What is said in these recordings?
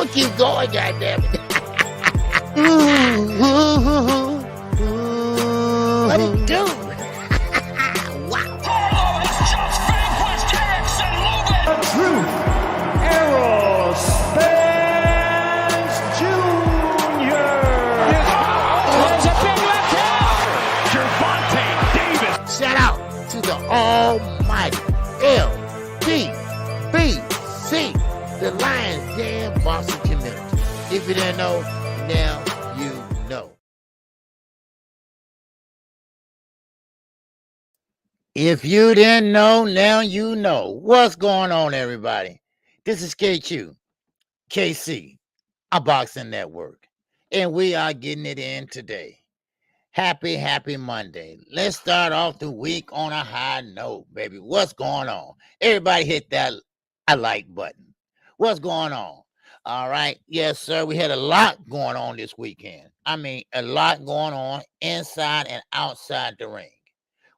gonna keep going, goddammit. What it do? Wow. Charlo has just vanquished Terence and Truth Aerospace Jr. There's a big left hand. Gervonta Davis. Shout out to the almighty LBBC, the Lions Den boxing community. If you didn't know, now you know. If you didn't know, now you know. What's going on, everybody? This is KQKC, a boxing network, and we are getting it in today. Happy Monday. Let's start off the week on a high note, baby. What's going on? Everybody hit that I like button. What's going on? All right. Yes, sir. We had a lot going on this weekend. I mean, a lot going on inside and outside the ring.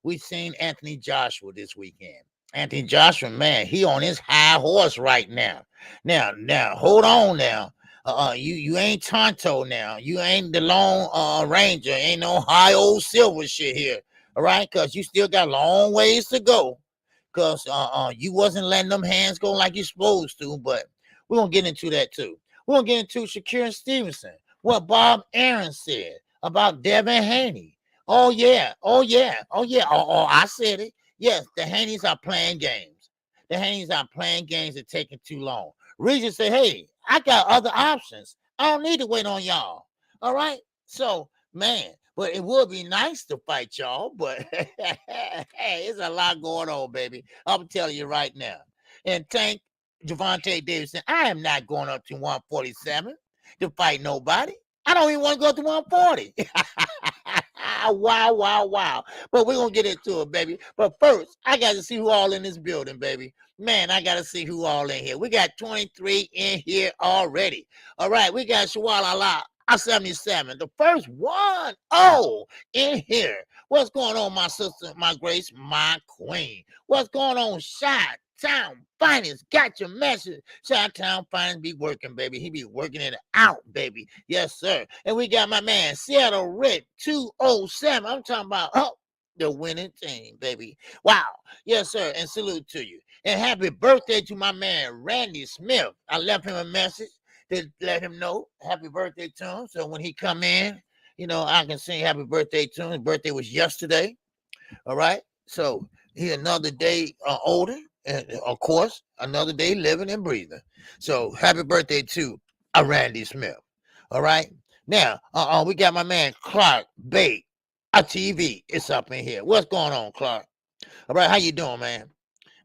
We've seen Anthony Joshua this weekend. Anthony Joshua, man, he on his high horse right now. Now, hold on now. You ain't Tonto now. You ain't the Lone Ranger. Ain't no high old silver shit here. All right? Because you still got a long ways to go. Because you wasn't letting them hands go like you're supposed to. But we're going to get into that too. We're going to get into Shakur and Stevenson. What Bob Aaron said about Devin Haney. Oh, yeah. Oh, I said it. Yes, the Haneys are playing games. The Haneys are playing games and taking too long. Regis said, hey, I got other options. I don't need to wait on y'all. All right? So, man, but it would be nice to fight y'all, but hey, there's a lot going on, baby. I'm telling you right now. And thank Gervonta Davis. I am not going up to 147 to fight nobody. I don't even want to go to 140. Wow. But we're going to get into it, baby. But first, I got to see who all in this building, baby. Man, I got to see who all in here. We got 23 in here already. All right, we got Shawala 77. The first 1-0 in here. What's going on, my sister, my grace, my queen? What's going on, Chi-Town Finest? Got your message. Chi-Town Finest be working, baby. He be working it out, baby. Yes, sir. And we got my man, Seattle Red 207. I'm talking about, the winning team, baby. Wow. Yes, sir. And salute to you. And happy birthday to my man, Randy Smith. I left him a message to let him know happy birthday to him. So when he come in, I can sing happy birthday to him. His birthday was yesterday. All right. So he another day older. And of course, another day living and breathing. So happy birthday to Randy Smith. All right. Now, we got my man, Clark Bate. Our TV is up in here. What's going on, Clark? All right. How you doing, man?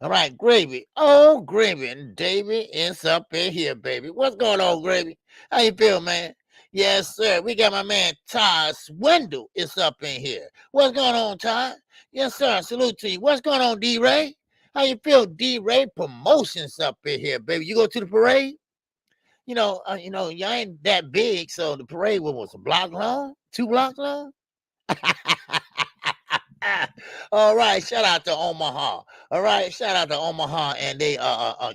All right, Gravy. Oh, Gravy. And David is up in here, baby. What's going on, Gravy? How you feel, man? Yes, sir. We got my man, Todd Swindle is up in here. What's going on, Todd? Yes, sir. Salute to you. What's going on, D-Ray? How you feel, D-Ray? Promotions up in here, baby. You go to the parade? Y'all ain't that big, so the parade was a block long? 2 blocks long? All right, shout out to Omaha. All right, shout out to Omaha and they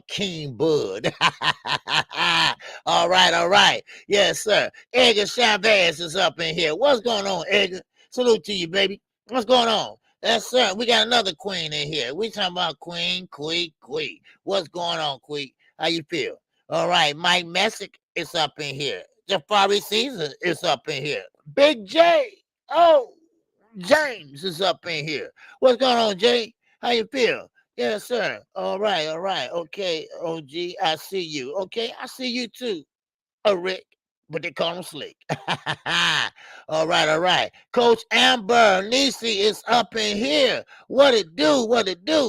King Bud. All right. Yes, sir. Edgar Chavez is up in here. What's going on, Edgar? Salute to you, baby. What's going on? Yes, sir. We got another queen in here. We talking about Queen. What's going on, Queen? How you feel? All right, Mike Messick is up in here. Jafari Caesar is up in here. Big J. Oh, James is up in here. What's going on, Jay? How you feel? Yes, sir. All right. Okay, OG, I see you. Okay, I see you too. Rick, but they call him Slick. All right. Coach Amber Nisi is up in here. What it do?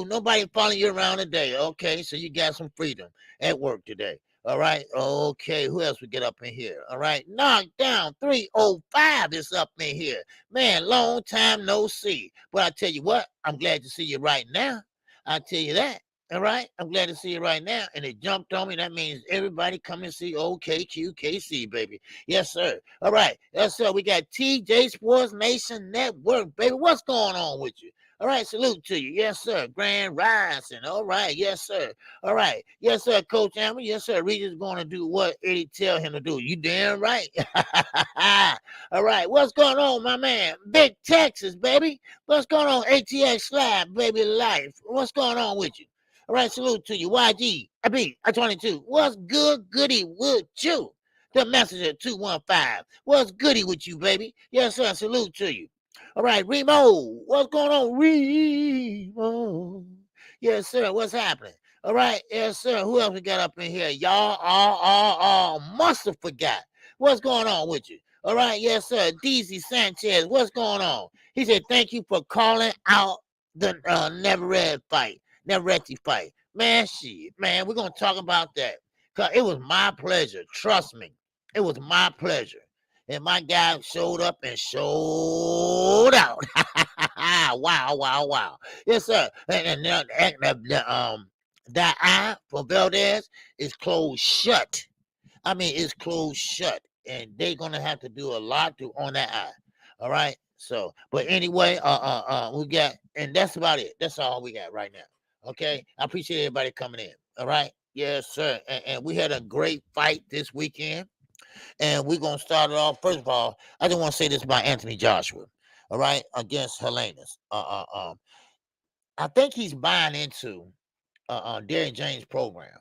Nobody following you around today. Okay, so you got some freedom at work today. All right. Okay. Who else we get up in here? All right. Knockdown 305 is up in here. Man, long time no see. But I tell you what, I'm glad to see you right now. I tell you that. All right. I'm glad to see you right now. And it jumped on me. That means everybody come and see KQKC, baby. Yes, sir. All right. Yes, sir. We got TJ Sports Nation Network, baby. What's going on with you? All right, salute to you. Yes, sir. Grand Rising. All right, yes, sir. All right. Yes, sir, Coach Amber. Yes, sir. Regis going to do what Eddie tell him to do. You damn right. All right. What's going on, my man? Big Texas, baby. What's going on? ATX Slab, baby life. What's going on with you? All right, salute to you. YG, I 22. What's good, goody with you? The messenger 215. What's goody with you, baby? Yes, sir. Salute to you. All right, Remo. What's going on, Remo? Yes, sir. What's happening? All right, yes, sir. Who else we got up in here? Y'all all must have forgot. What's going on with you? All right, yes, sir. DZ Sanchez, what's going on? He said, thank you for calling out the Navarrete fight. Man, shit. Man, we're going to talk about that. Because it was my pleasure. Trust me. It was my pleasure. And my guy showed up and showed out. Wow. Yes, sir. And that eye for Valdez is closed shut. I mean, it's closed shut. And they're going to have to do a lot on that eye. All right? So, but anyway, we got, and that's about it. That's all we got right now. Okay? I appreciate everybody coming in. All right? Yes, sir. And we had a great fight this weekend. And we're going to start it off. First of all, I just want to say this about Anthony Joshua, all right, against Helenas. I think he's buying into Derrick James' program.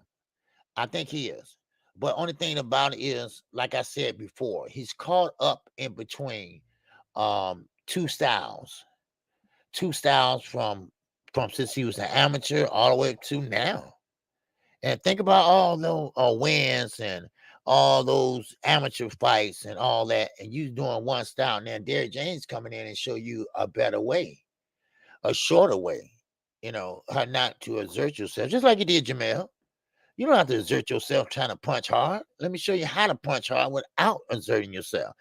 I think he is. But only thing about it is, like I said before, he's caught up in between two styles from since he was an amateur all the way up to now. And think about all those wins and all those amateur fights and all that, and you doing one style. And then Derrick James coming in and show you a better way, a shorter way, how not to exert yourself, just like you did, Jamel. You don't have to exert yourself trying to punch hard. Let me show you how to punch hard without exerting yourself.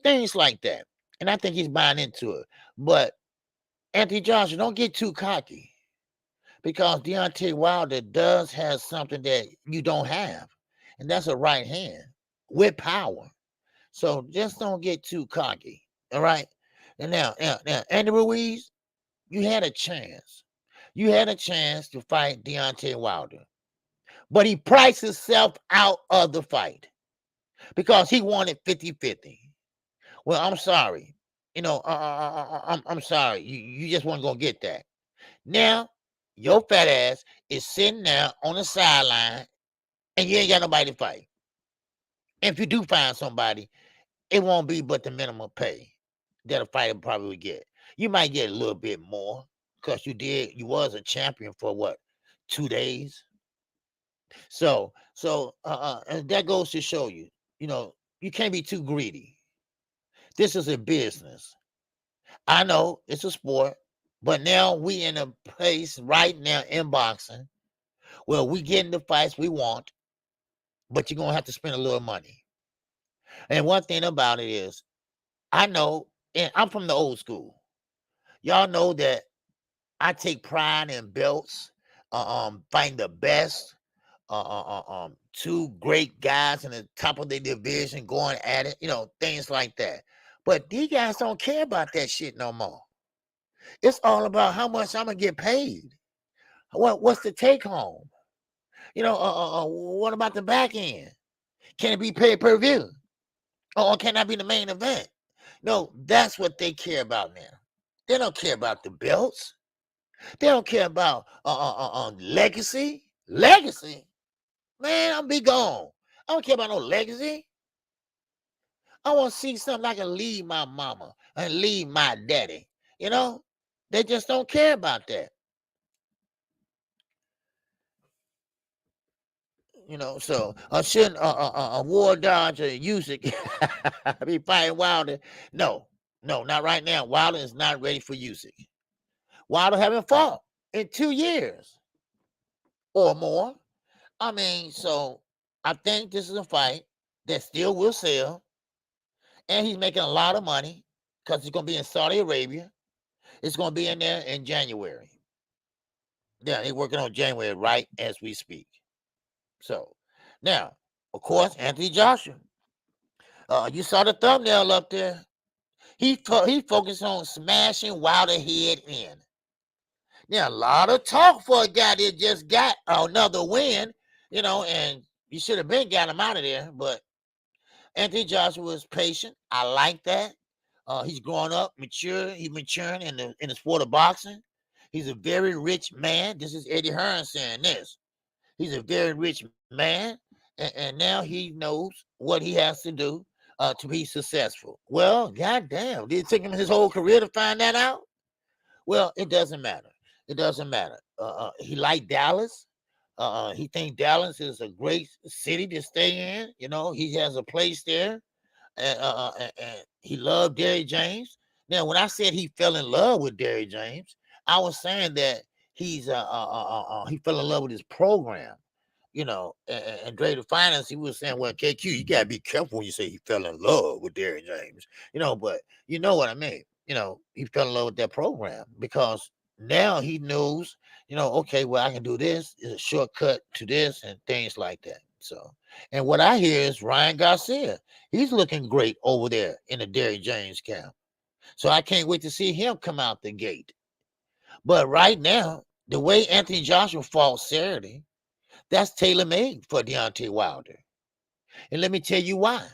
Things like that. And I think he's buying into it. But Anthony Joshua, don't get too cocky, because Deontay Wilder does have something that you don't have, and that's a right hand with power. So just don't get too cocky, all right? And now, Andy Ruiz, you had a chance. You had a chance to fight Deontay Wilder, but he priced himself out of the fight because he wanted 50-50. Well, I'm sorry. I'm sorry. You just weren't going to get that. Now, your fat ass is sitting there on the sideline and you ain't got nobody to fight. And if you do find somebody, it won't be but the minimum pay that a fighter probably would get. You might get a little bit more because you was a champion for 2 days. So and that goes to show you, you can't be too greedy. This is a business. I know it's a sport, but now we in a place right now in boxing where we getting the fights we want, but you're going to have to spend a little money. And one thing about it is, I know, and I'm from the old school. Y'all know that I take pride in belts, fighting the best, two great guys in the top of their division going at it, things like that. But these guys don't care about that shit no more. It's all about how much I'm going to get paid. What's the take home? What about the back end? Can it be paid per view? Or can that be the main event? No, that's what they care about now. They don't care about the belts. They don't care about legacy. Legacy? Man, I'm be gone. I don't care about no legacy. I want to see something I can leave my mama and leave my daddy. They just don't care about that. So shouldn't War Dodge or Usyk be fighting Wilder? No, not right now. Wilder is not ready for Usyk. Wilder haven't fought in 2 years or more. I mean, so I think this is a fight that still will sell, and he's making a lot of money because he's going to be in Saudi Arabia. It's going to be in there in January. Yeah, he's working on January right as we speak. So now, of course, Anthony Joshua. You saw the thumbnail up there. He focused on smashing Wilder head in. Now, a lot of talk for a guy that just got another win, and you should have been got him out of there. But Anthony Joshua was patient. I like that. He's growing up, mature. He's maturing in the sport of boxing. He's a very rich man. This is Eddie Hearn saying this. He's a very rich man, and now he knows what he has to do to be successful. Well, goddamn, did it take him his whole career to find that out? Well, it doesn't matter. It doesn't matter. He liked Dallas. He think Dallas is a great city to stay in. He has a place there, and he loved Derrick James. Now, when I said he fell in love with Derrick James, I was saying that he fell in love with his program. And Dre the Finance, he was saying, well, KQ, you gotta be careful when you say he fell in love with Derrick James. But you know what I mean. He fell in love with that program because now he knows, okay, well, I can do this. It's a shortcut to this and things like that. So, and what I hear is Ryan Garcia. He's looking great over there in the Derrick James camp. So I can't wait to see him come out the gate. But right now, the way Anthony Joshua fought Saturday, that's tailor-made for Deontay Wilder. And let me tell you why.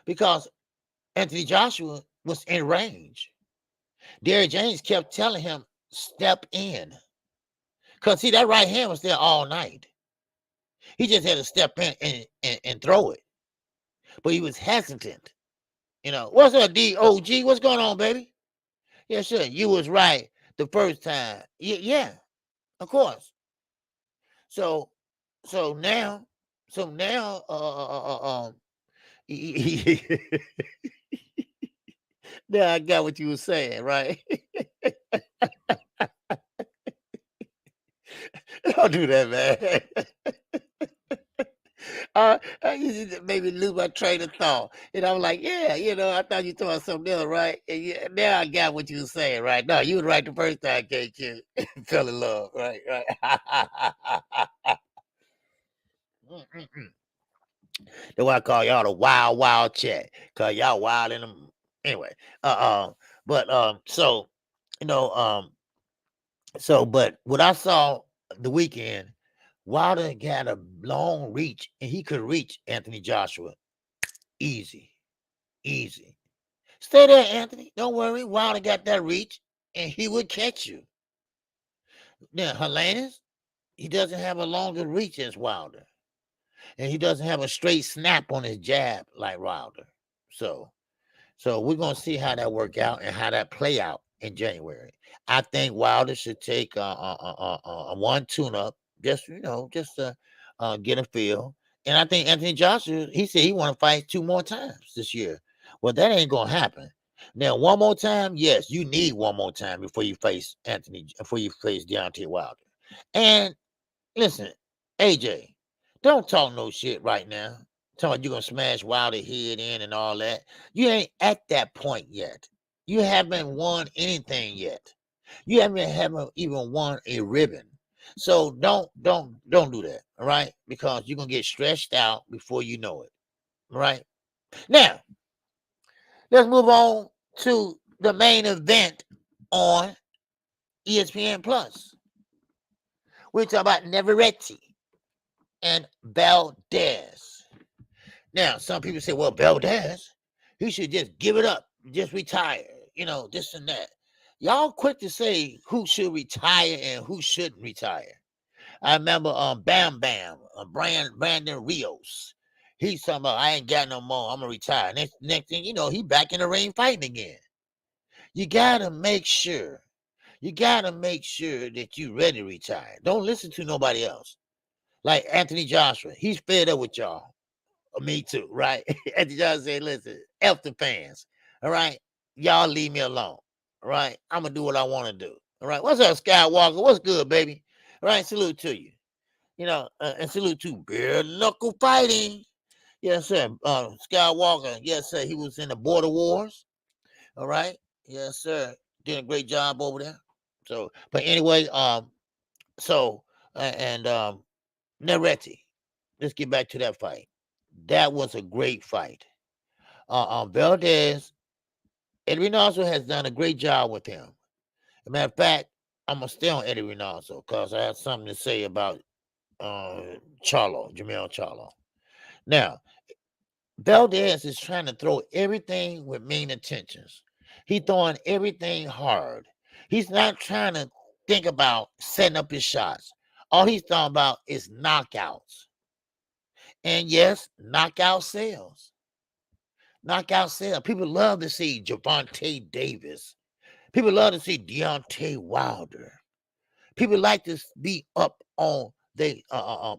Because Anthony Joshua was in range. Derrick James kept telling him, step in. Because, see, that right hand was there all night. He just had to step in and throw it. But he was hesitant. What's up, DOG? What's going on, baby? Yeah, sure. You was right the first time. Yeah, of course. So now, now I got what you were saying, right? Don't do that, man. You maybe lose my train of thought. And I'm like, yeah, I thought you talking something else, right? And now I got what you were saying, right? No, you were right the first time, KQ. Fell in love, right? That's why I call y'all the wild chat. Cause y'all wild in them. Anyway, but what I saw the weekend, Wilder got a long reach, and he could reach Anthony Joshua easy. Stay there, Anthony. Don't worry. Wilder got that reach, and he would catch you. Now, Helenius, he doesn't have a longer reach as Wilder, and he doesn't have a straight snap on his jab like Wilder. So we're gonna see how that work out and how that play out in January. I think Wilder should take a one tune-up, just to get a feel. And I think Anthony Joshua, he said he want to fight 2 more times this year. Well, that ain't gonna happen. Now, one more time, yes, you need one more time before you face Deontay Wilder. And listen, AJ, don't talk no shit right now. Talking about you're gonna smash Wilder head in and all that. You ain't at that point yet. You haven't won anything yet. You haven't even won a ribbon. So don't do that, all right? Because you're gonna get stressed out before you know it. All right. Now, let's move on to the main event on ESPN Plus. We're talking about Navarrete and Valdez. Now, some people say, well, Valdez, he should just give it up, just retire, this and that. Y'all quick to say who should retire and who shouldn't retire. I remember Bam Bam, Brandon Rios. He's talking about, I ain't got no more, I'm going to retire. Next thing you know, he back in the ring fighting again. You got to make sure that you ready to retire. Don't listen to nobody else. Like Anthony Joshua, he's fed up with y'all. Me too, right? Anthony Joshua said, listen, F the fans, all right? Y'all leave me alone, all right? I'm going to do what I want to do, all right? What's up, Skywalker? What's good, baby? All right, salute to you. And salute to bare knuckle fighting. Yes, sir. Skywalker, yes, sir. He was in the Border Wars, all right? Yes, sir. Did a great job over there. So, but anyway, Navarrete. Let's get back to that fight. That was a great fight. Valdez, Edwin also has done a great job with him. As a matter of fact, I'm gonna stay on Eddie Reynoso because I have something to say about Jamel Charlo. Now, Valdez is trying to throw everything with mean intentions. He's throwing everything hard. He's not trying to think about setting up his shots. All he's talking about is knockouts. And yes, knockout sales. Knockout sales. People love to see Gervonta Davis. People love to see Deontay Wilder. People like to be up on the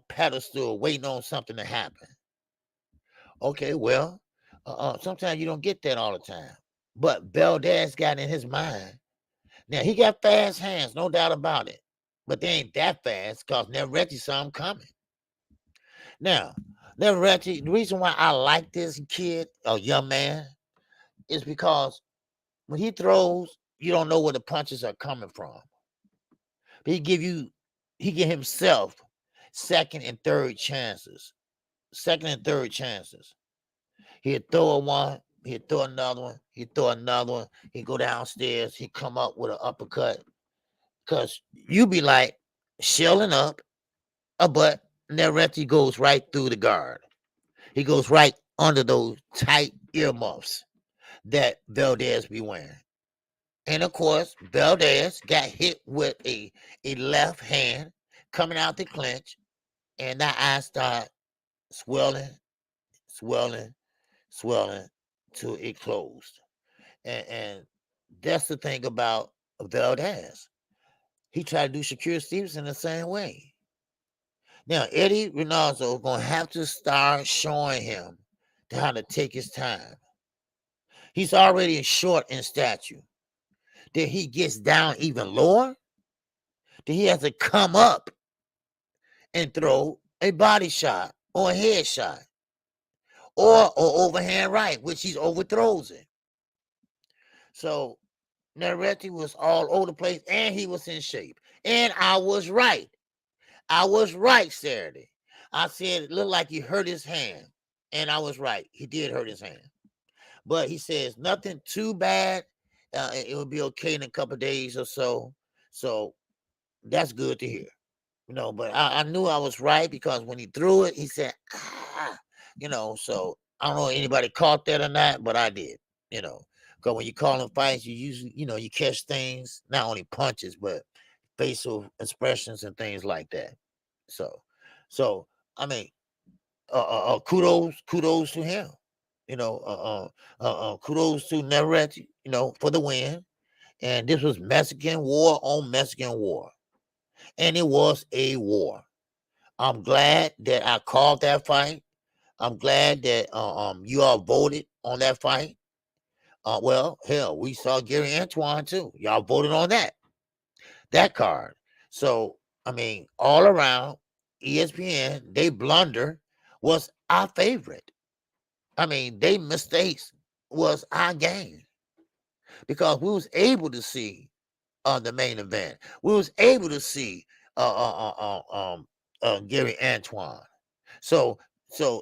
pedestal waiting on something to happen. Okay, well, sometimes you don't get that all the time. But Valdez got in his mind. Now, he got fast hands, no doubt about it. But they ain't that fast because Navarrete saw him coming. Now, Navarrete, the reason why I like this kid, a young man, is because when he throws, you don't know where the punches are coming from. But he give himself second and third chances. Second and third chances. He'd throw one, he'd throw another one, he'd throw another one, he'd go downstairs, he'd come up with an uppercut. Because you be like shelling up, but Navarrete goes right through the guard. He goes right under those tight earmuffs that Valdez be wearing. And of course, Valdez got hit with a left hand coming out the clinch, and that eye started swelling till it closed. And that's the thing about Valdez. He tried to do Shakur Stevenson the same way. Now, Eddie Reynoso is going to have to start showing him how to take his time. He's already short in stature. Then he gets down even lower. Then he has to come up and throw a body shot or a head shot or overhand right, which he overthrows it. So Navarrete was all over the place, and he was in shape. And I was right. I was right Saturday. I said it looked like he hurt his hand, and I was right. He did hurt his hand. But he says nothing too bad. It will be okay in a couple of days or so. So that's good to hear. But I knew I was right because when he threw it, he said, so I don't know if anybody caught that or not, but I did, because when you call them fights, you usually, you catch things, not only punches, but facial expressions and things like that. So I mean, kudos to him, kudos to Navarrete, for the win. And this was Mexican war on Mexican war. And it was a war. I'm glad that I called that fight. I'm glad that you all voted on that fight. Well, hell, we saw Gary Antoine too. Y'all voted on that card. So, I mean, all around, ESPN, they blunder was our favorite. I mean, they mistakes was our game because we was able to see the main event. We was able to see Gary Antoine. So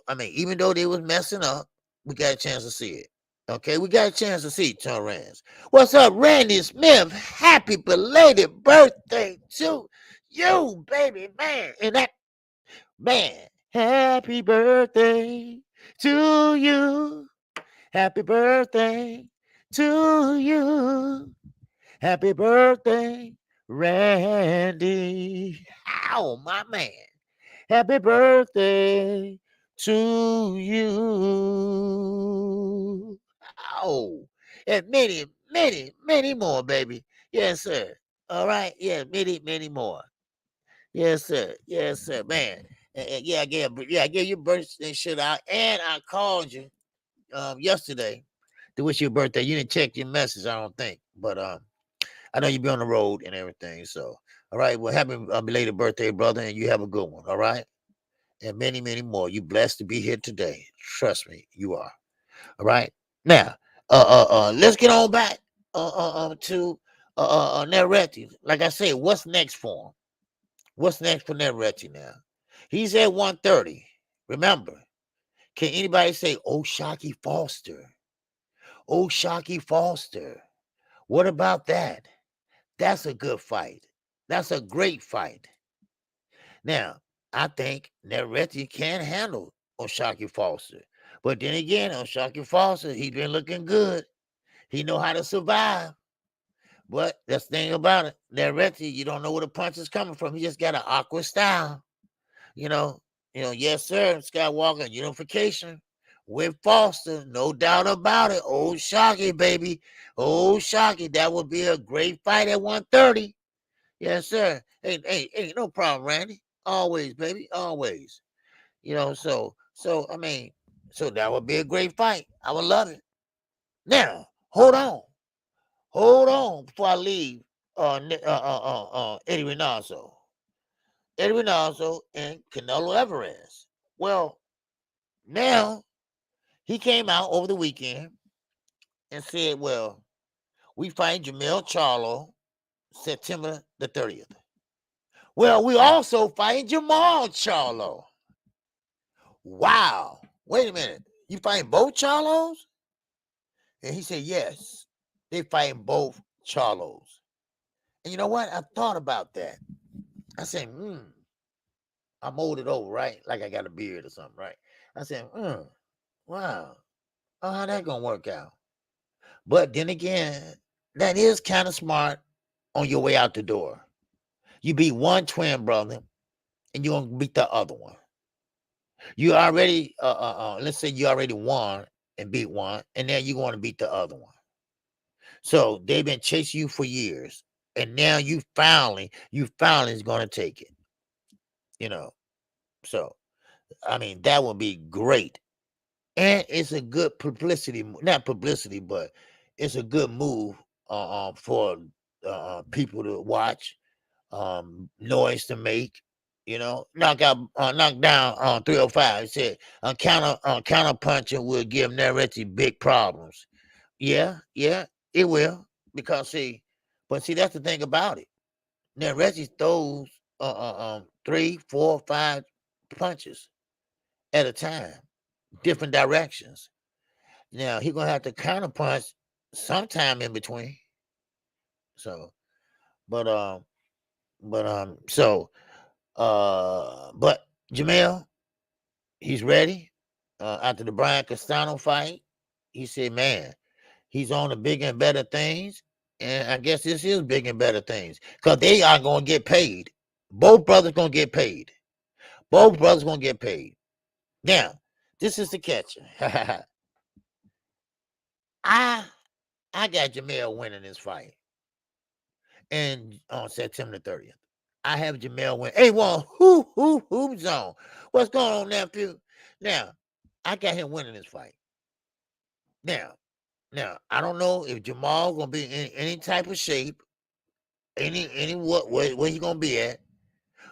I mean, even though they was messing up, we got a chance to see it. Okay, we got a chance to see Terence. What's up, Randy Smith? Happy belated birthday to you, baby man. And that man, happy birthday to you. Happy birthday to you. Happy birthday, Randy. Ow, my man. Happy birthday to you. Ow. And many, many, many more, baby. Yes, sir. All right. Yeah, many, many more. Yes, sir. Yes, sir. Man. I gave your birthday shit out. And I called you yesterday to wish you a birthday. You didn't check your message, I don't think. But I know you be on the road and everything. So, all right. Well, happy belated birthday, brother, and you have a good one. All right. And many, many more. You blessed to be here today. Trust me, you are. All right. Now, let's get on back to Navarrete. Like I said, what's next for him? What's next for Navarrete now? He's at 130. Remember, can anybody say, oh, Shockey Foster? Oh, Shockey Foster. What about that? That's a good fight. That's a great fight. Now, I think Navarrete can handle O'Shaquie Foster. But then again, O'Shaquie Foster, he's been looking good. He know how to survive. But that's the thing about it. Navarrete, you don't know where the punch is coming from. He just got an awkward style. You know, yes, sir, Skywalker, unification with Foster, no doubt about it. Old Shocky, baby. Old Shocky. That would be a great fight at 130. Yes, sir. Hey, no problem, Randy. Always, baby. Always. So I mean, so that would be a great fight. I would love it. Now, hold on. Hold on before I leave Eddie Reynoso. Eddie Reynoso and Canelo Alvarez. Well, now he came out over the weekend and said, well, we fight Jermell Charlo September the 30th. Well, we also fight Jamal Charlo. Wow. Wait a minute. You fighting both Charlos? And he said, yes, they fighting both Charlos. And you know what? I thought about that. I said, I molded over, right? Like I got a beard or something, right? I said, wow. Oh, how that gonna work out? But then again, that is kind of smart on your way out the door. You beat one twin brother, and you're gonna beat the other one. You already, let's say you already won and beat one, and now you're going to beat the other one. So they've been chasing you for years, and now you finally is going to take it. So I mean that would be great, and it's a good publicity, not publicity, but it's a good move for people to watch, noise to make. Knock down on 305. It said counter punching will give Navarrete big problems. Yeah, it will. Because see, that's the thing about it. Navarrete throws 3, 4, 5 punches at a time, different directions. Now he's gonna have to counter punch sometime in between. So, but Jermell, he's ready. After the Brian Castano fight, he said, man, he's on to bigger and better things. And I guess this is bigger and better things. Because they are going to get paid. Both brothers going to get paid. Both brothers going to get paid. Now, this is the catcher. I got Jermell winning this fight. And on September 30th. I have Jermell win. Hey, whoop zone. What's going on, nephew? Now, I got him winning this fight. Now, I don't know if Jamal gonna be in any type of shape, where he gonna be at,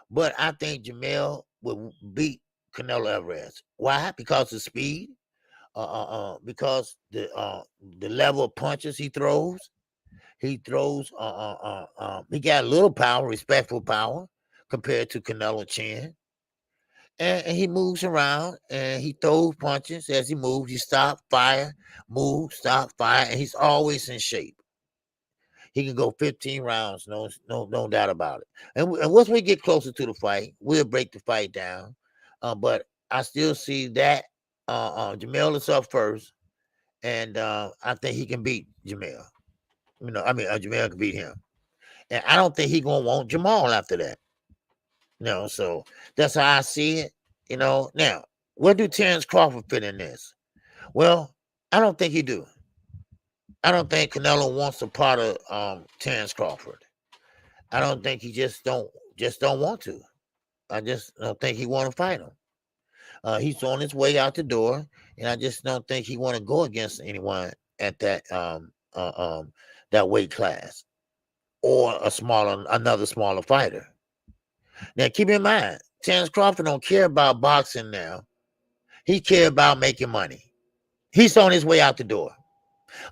but I think Jermell will beat Canelo Alvarez. Why? Because of speed, because the level of punches he throws. He throws, he got a little power, respectful power compared to Canelo Chin. And he moves around and he throws punches as he moves. He stop, fire, move, stop, fire, and he's always in shape. He can go 15 rounds, no doubt about it. And once we get closer to the fight, we'll break the fight down. But I still see that Jermell is up first, and I think he can beat Jermell. Jermell can beat him. And I don't think he's going to want Jamal after that. So that's how I see it. Now, where do Terence Crawford fit in this? Well, I don't think he do. I don't think Canelo wants a part of Terence Crawford. I don't think he just don't want to. I just don't think he want to fight him. He's on his way out the door, and I just don't think he want to go against anyone at that that weight class or another smaller fighter. Now, keep in mind, Terence Crawford don't care about boxing now. He care about making money. He's on his way out the door.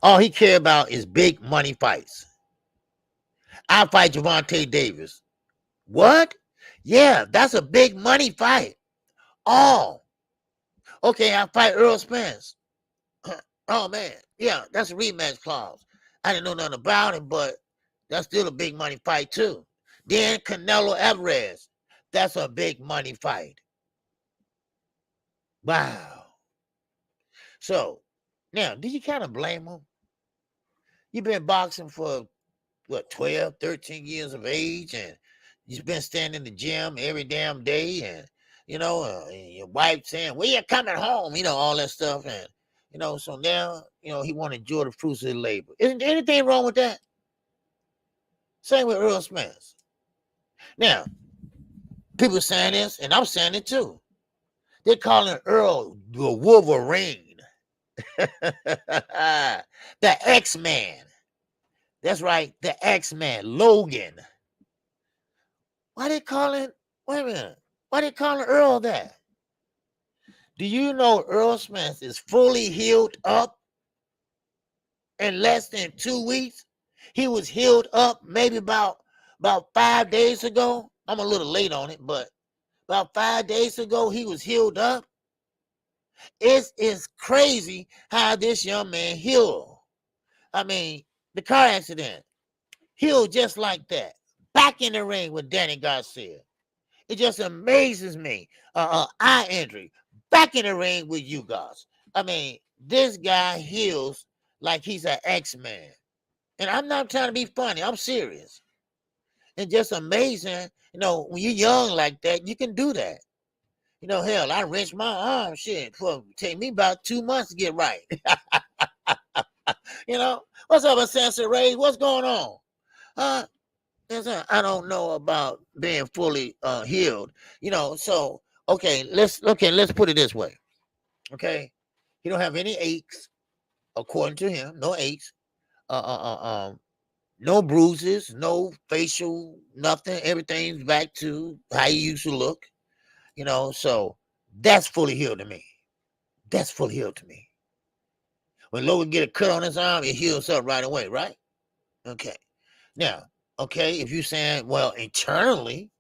All he care about is big money fights. I fight Gervonta Davis. What? Yeah, that's a big money fight. Oh, okay, I fight Earl Spence. Oh, man. Yeah, that's a rematch clause. I didn't know nothing about him, but that's still a big money fight, too. Then Canelo Alvarez. That's a big money fight. Wow. So now, do you kind of blame him? You've been boxing for what, 12, 13 years of age, and you've been standing in the gym every damn day, and and your wife saying, "When you coming home?" All that stuff, and so now he want to enjoy the fruits of his labor. Isn't there anything wrong with that? Same with Earl Spence. Now, people saying this, and I'm saying it too. They're calling Earl the Wolverine, the X-Man. That's right, the X-Man, Logan. Why they calling? Wait a minute. Why they calling Earl that? Do you know Earl Spence is fully healed up in less than 2 weeks? He was healed up maybe about 5 days ago. I'm a little late on it, but about 5 days ago, he was healed up. It is crazy how this young man healed. I mean, the car accident, healed just like that. Back in the ring with Danny Garcia. It just amazes me. Eye injury. Back in the ring with you guys. I mean, this guy heals like he's an X-Man. And I'm not trying to be funny. I'm serious. It's just amazing. When you're young like that, you can do that. Hell, I wrenched my arm. Shit, take me about 2 months to get right. What's up, Assessor Ray? What's going on? I don't know about being fully healed. So let's put it this way. Okay, he don't have any aches, according to him. No aches. No bruises, no facial, nothing. Everything's back to how he used to look. So that's fully healed to me. That's fully healed to me. When Logan get a cut on his arm, it heals up right away, right? Okay. Now, if you're saying, well, internally,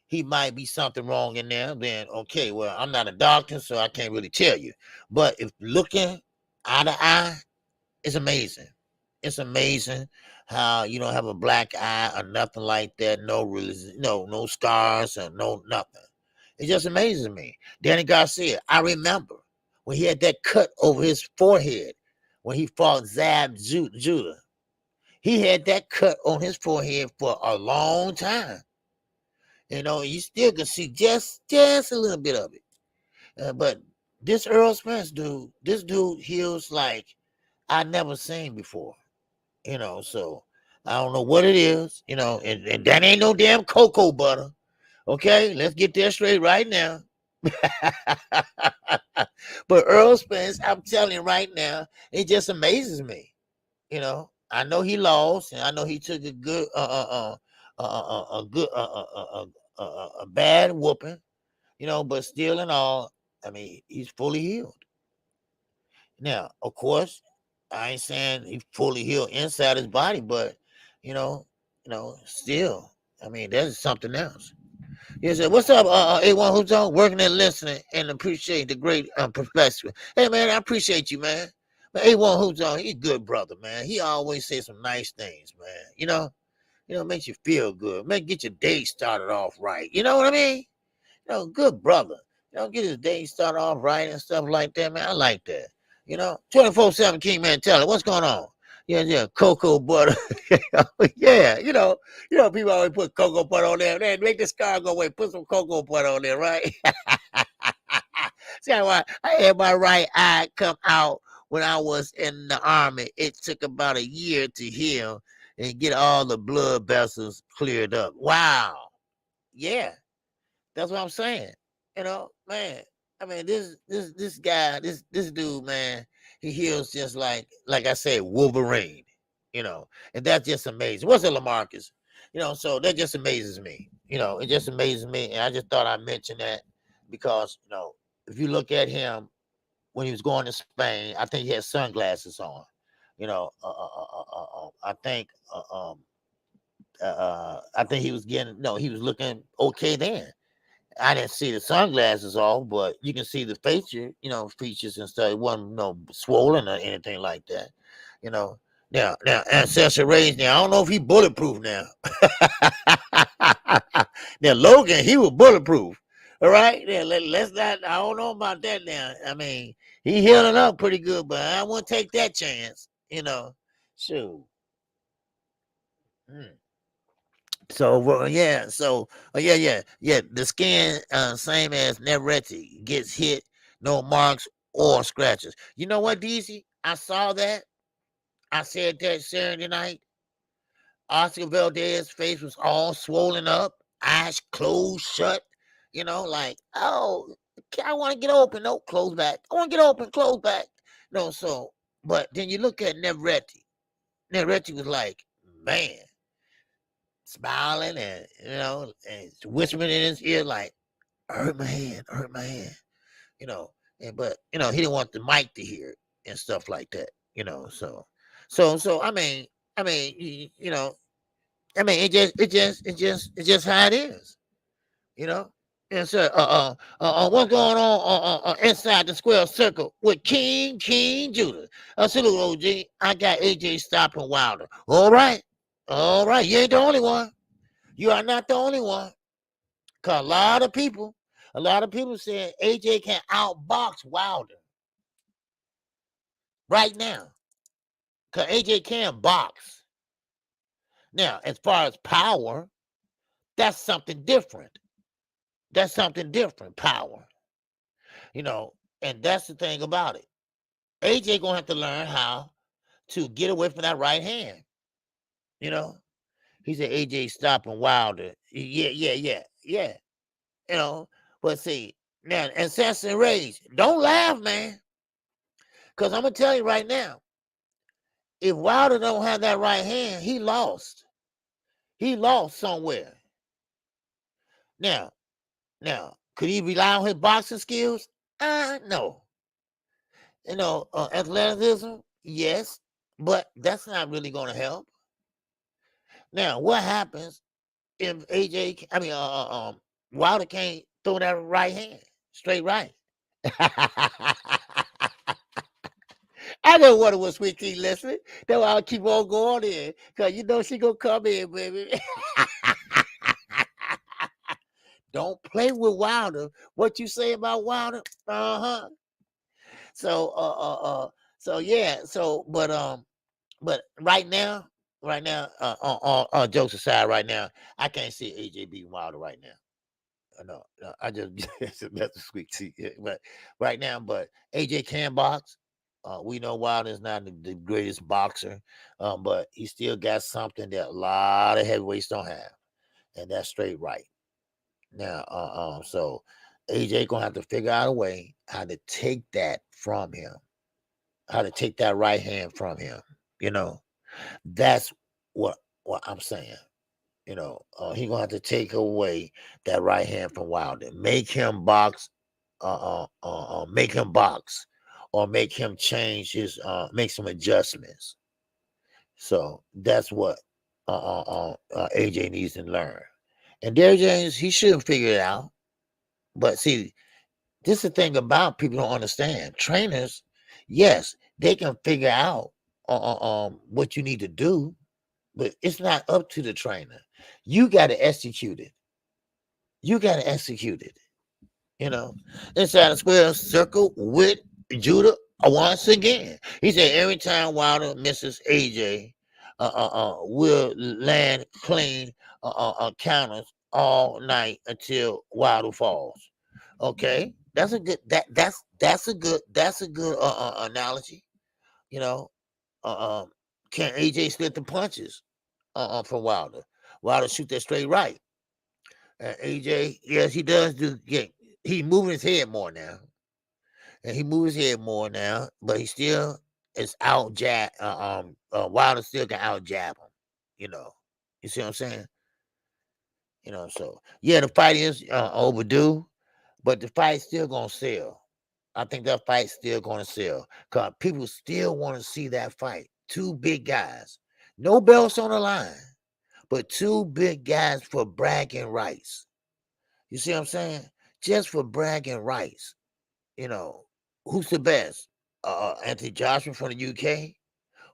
he might be something wrong in there, then okay, well, I'm not a doctor, so I can't really tell you. But if looking eye to eye, it's amazing. It's amazing how you don't have a black eye or nothing like that. No scars or no nothing. It just amazes me. Danny Garcia, I remember when he had that cut over his forehead when he fought Zab Judah. He had that cut on his forehead for a long time. You still can see just a little bit of it. But this Earl Spence dude, this dude heals like I never seen before. So I don't know what it is, and that ain't no damn cocoa butter. Okay, let's get that straight right now. But Earl Spence, I'm telling you right now, it just amazes me. I know he lost, and I know he took a good, a bad whooping, but still in all, I mean, he's fully healed. Now, of course, I ain't saying he's fully healed inside his body, but still, I mean, that's something else. He said, "What's up, A1 who's on working and listening and appreciate the great professor." Hey man, I appreciate you, man. But A1 who's on, he's a good brother, man. He always says some nice things, man. Makes you feel good. Get your day started off right. You know what I mean? Good brother. Get his day started off right and stuff like that, man. I like that. 24/7 King Man Teller. What's going on? Yeah, cocoa butter. Yeah, people always put cocoa butter on there. Man, make the scar go away. Put some cocoa butter on there, right? See how I had my right eye come out when I was in the army. It took about a year to heal and get all the blood vessels cleared up. Wow. Yeah, that's what I'm saying. Man. I mean, this guy, this dude, man, he heals just like I said, Wolverine, and that's just amazing. What's it, LaMarcus? So that just amazes me. It just amazes me. And I just thought I'd mention that because, if you look at him when he was going to Spain, I think he had sunglasses on. I think he was he was looking okay then. I didn't see the sunglasses off, but you can see the features and stuff. It wasn't swollen or anything like that. Now ancestor raised now. I don't know if he bulletproof now. Now Logan, he was bulletproof. All right, yeah, let's not. I don't know about that now. I mean, he healing up pretty good, but I won't take that chance. Shoot. Mm. So yeah. The skin, same as Navarrete, gets hit, no marks or scratches. You know what, DC? I saw that. I said that Saturday night. Oscar Valdez's face was all swollen up, eyes closed shut. Like, oh, I want to get open. No, close back. I want to get open, close back. No, so, but then you look at Navarrete. Navarrete was like, man, smiling and whispering in his ear, like, hurt my hand, hurt my hand. But he didn't want the mic to hear it and stuff like that. So I mean, it's just how it is, you know. And so, what's going on inside the square circle with King Judah? Salute, OG. I got AJ stopping Wilder. All right. You ain't the only one. You are not the only one. Cause a lot of people saying AJ can outbox Wilder right now. Cause AJ can box. Now, as far as power, that's something different. Power. And that's the thing about it. AJ gonna have to learn how to get away from that right hand. He said AJ stopping Wilder. Yeah. But see, now, and Sanson Rage, don't laugh, man. Because I'm gonna tell you right now, if Wilder don't have that right hand, he lost. He lost somewhere. Now, could he rely on his boxing skills? No. Athleticism, yes, but that's not really going to help. Now, what happens if Wilder can't throw that right hand straight right? I know what it was, Sweet Tea listening. That's why I'll keep on going in, because she gonna come in, baby. Don't play with Wilder. What you say about Wilder? So yeah. But right now, jokes aside, right now, I can't see AJ beating Wilder right now. No, I just that's a sweet tea. But right now, but AJ can box. We know Wilder's not the greatest boxer, but he still got something that a lot of heavyweights don't have, and that's straight right. Now, so AJ gonna have to figure out a way how to take that from him, how to take that right hand from him. That's what I'm saying. He gonna have to take away that right hand from Wilder, make him box, make him box, or make him change his, make some adjustments. So that's what AJ needs to learn. And Derrick James, he should figure it out. But see, this is the thing about people don't understand. Trainers, yes, they can figure out what you need to do, but it's not up to the trainer. You got to execute it. Inside the square circle with Judah once again. He said every time Wilder misses AJ, will land clean counters all night until Wilder falls. Okay, that's a good analogy. Can AJ split the punches from Wilder? Wilder shoot that straight right. AJ, yes, he does he moving his head more now. And he moves his head more now, but he still is out jab. Wilder still can out jab him. You see what I'm saying? So yeah, the fight is overdue, but the fight's still gonna sell. I think that fight's still gonna sell because people still want to see that fight. Two big guys, no belts on the line, but two big guys for bragging rights. You see what I'm saying? Just for bragging rights. Who's the best? Anthony Joshua from the UK,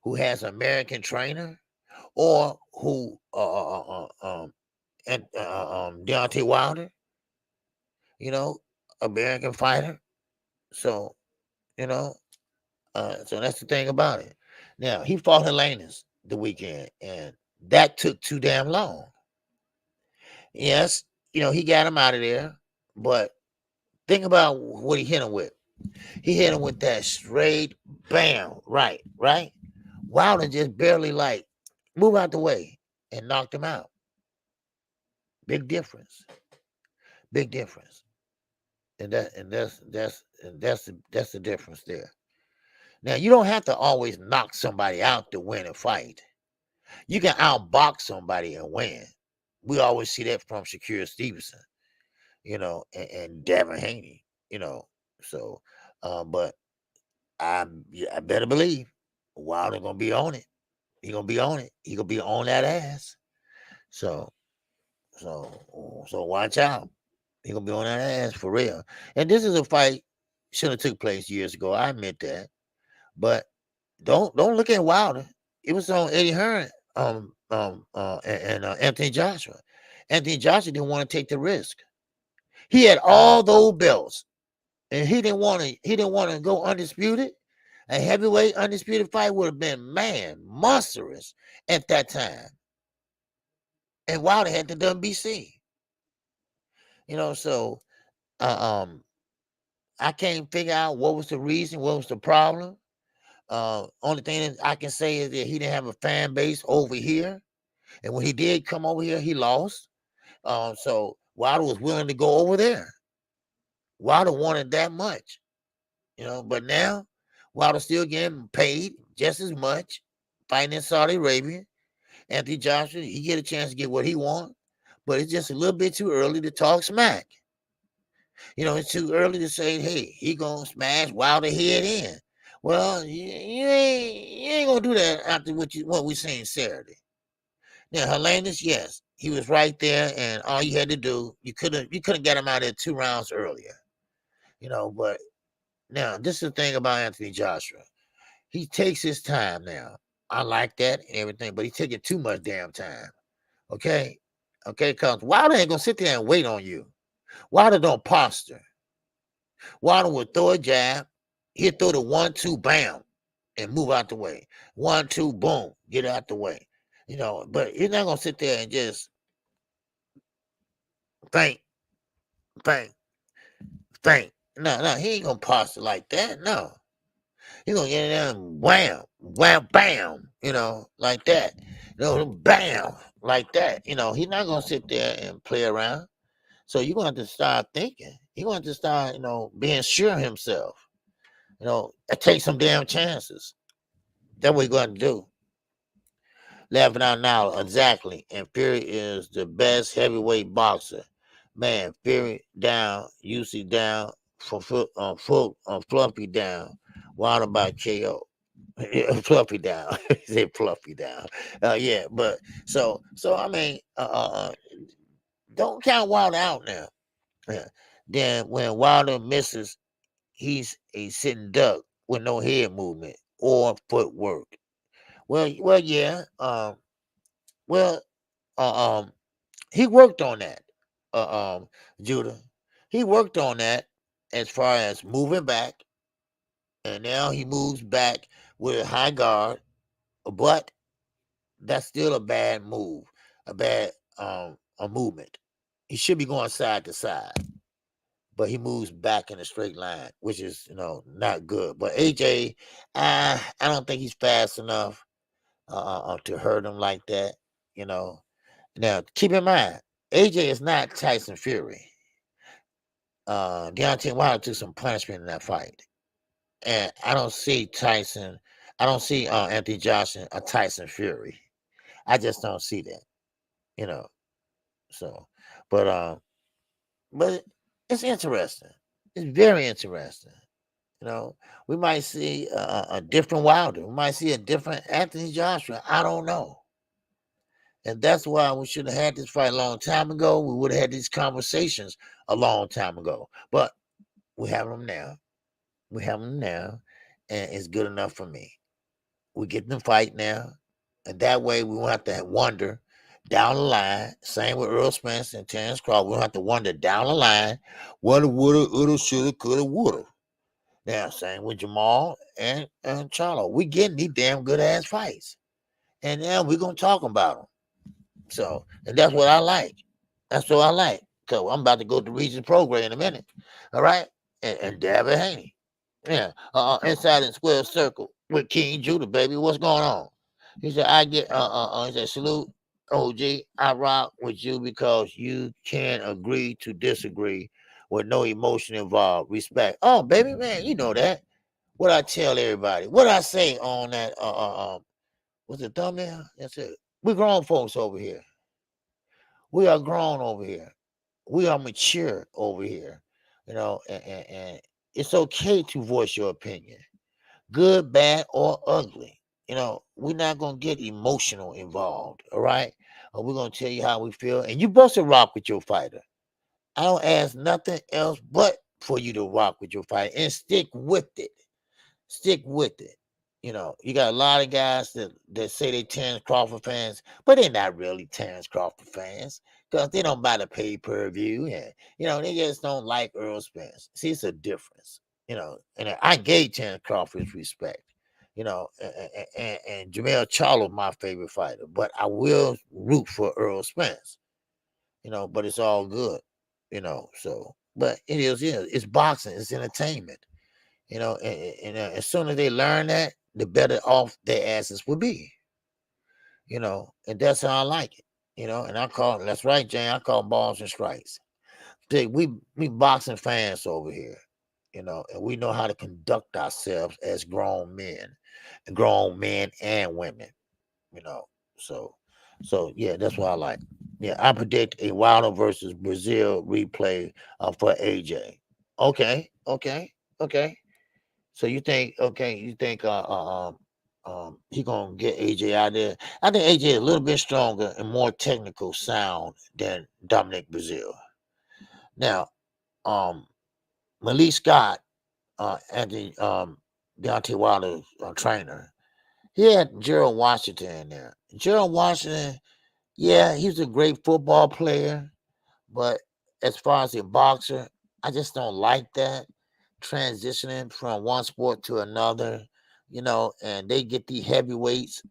who has an American trainer, or who and Deontay Wilder, American fighter. So, you know, so that's the thing about it. Now, he fought Helenas the weekend, and that took too damn long. Yes, he got him out of there, but think about what he hit him with. He hit him with that straight bam, right. Wilder just barely move out the way and knocked him out. Big difference. Big difference. And that's the difference there. Now, you don't have to always knock somebody out to win a fight. You can outbox somebody and win. We always see that from Shakur Stevenson, and Devin Haney, So, but I better believe Wilder gonna be on it. He gonna be on it. He gonna be on that ass. So watch out. He gonna be on that ass for real. And this is a fight should have took place years ago. I admit that, but don't look at Wilder. It was on Eddie Hearn, and Anthony Joshua. Anthony Joshua didn't want to take the risk. He had all those belts, and he didn't want to go undisputed. A heavyweight undisputed fight would have been monstrous at that time. And Wilder had the WBC. So I can't figure out what was the reason, what was the problem. Only thing that I can say is that he didn't have a fan base over here. And when he did come over here, he lost. So Wilder was willing to go over there. Wilder wanted that much, but now Wilder still getting paid just as much fighting in Saudi Arabia. Anthony Joshua, he get a chance to get what he wants, but it's just a little bit too early to talk smack. It's too early to say, hey, he gonna smash Wilder head in. Well, you ain't gonna do that after what we seen Saturday. Now, Helenas, yes, he was right there, and all you had to do, you couldn't get him out there 2 rounds earlier. But now this is the thing about Anthony Joshua. He takes his time now. I like that and everything, but he's taking too much damn time. Okay, because Wilder ain't gonna sit there and wait on you. Wilder don't posture. Wilder will throw a jab. He'll throw the 1-2, bam, and move out the way. 1-2, boom, get out the way. But he's not gonna sit there and just think. No, he ain't gonna posture like that. No, he gonna get in there and wham, wham, bam, like that. Bam, like that. He's not gonna sit there and play around. So you're gonna have to start thinking. You're gonna have to start, being sure of himself. Take some damn chances. That's what you're gonna do. Laughing out now, exactly. And Fury is the best heavyweight boxer. Man, Fury down, UC down, Fluffy down. Wilder by KO. Fluffy down. He said Fluffy down. Yeah, but so I mean, don't count Wilder out now. Yeah. Then when Wilder misses, he's a sitting duck with no head movement or footwork. Well, yeah. He worked on that. Judah. He worked on that as far as moving back, and now he moves back with a high guard, but that's still a bad move, a bad a movement. He should be going side to side, but he moves back in a straight line, which is not good. But AJ, I don't think he's fast enough to hurt him like that. Now keep in mind, AJ is not Tyson Fury. Deontay Wilder took some punishment in that fight, and I don't see Tyson. I don't see Anthony Johnson a Tyson Fury. I just don't see that. So, but it's interesting. It's very interesting. We might see a different Wilder. We might see a different Anthony Joshua. I don't know. And that's why we should have had this fight a long time ago. We would have had these conversations a long time ago. But we have them now. And it's good enough for me. We get them fight now. And that way we won't have to wonder, down the line. Same with Earl Spence and Terence Crawford. We don't have to wonder down the line what woulda, woulda, shoulda, coulda, woulda. Now, same with Jamal and Charlo. We getting these damn good ass fights. And now we're gonna talk about them. So, and that's what I like. That's what I like. Cause I'm about to go to Regis program in a minute. All right. And David Haney. Yeah. Inside the square circle with King Judah, baby. What's going on? He said, he said, salute, OG. I rock with you because you can agree to disagree with no emotion involved. Respect. Oh, baby, man, you know that. What I tell everybody. What I say on that what's the thumbnail? That's it. We're grown folks over here. We are grown over here. We are mature over here. And it's okay to voice your opinion. Good, bad, or ugly. We're not gonna get emotional involved, all right? We're gonna tell you how we feel, and you supposed to rock with your fighter. I don't ask nothing else but for you to rock with your fighter and stick with it. Stick with it. You got a lot of guys that say they Terence Crawford fans, but they're not really Terence Crawford fans because they don't buy the pay-per-view, and they just don't like Earl Spence. See, it's a difference. And I gave Terence Crawford respect. And Jamel Charlo my favorite fighter, but I will root for Earl Spence. But it's all good. So but it is, it's boxing, it's entertainment. And as soon as they learn that, the better off their asses will be. And that's how I like it. And that's right, Jane. I call balls and strikes. We boxing fans over here, and we know how to conduct ourselves as grown men and women, you know. So yeah, that's what I like. Yeah, I predict a Wilder versus Brazil replay for AJ. Okay. So you think he gonna get AJ out there? I think AJ is a little bit stronger and more technical sound than Dominic Brazil. Now, Malik Scott, Anthony Deontay Wilder's trainer, he had Gerald Washington in there. Gerald Washington, yeah, he was a great football player, but as far as a boxer, I just don't like that transitioning from one sport to another, and they get the heavyweights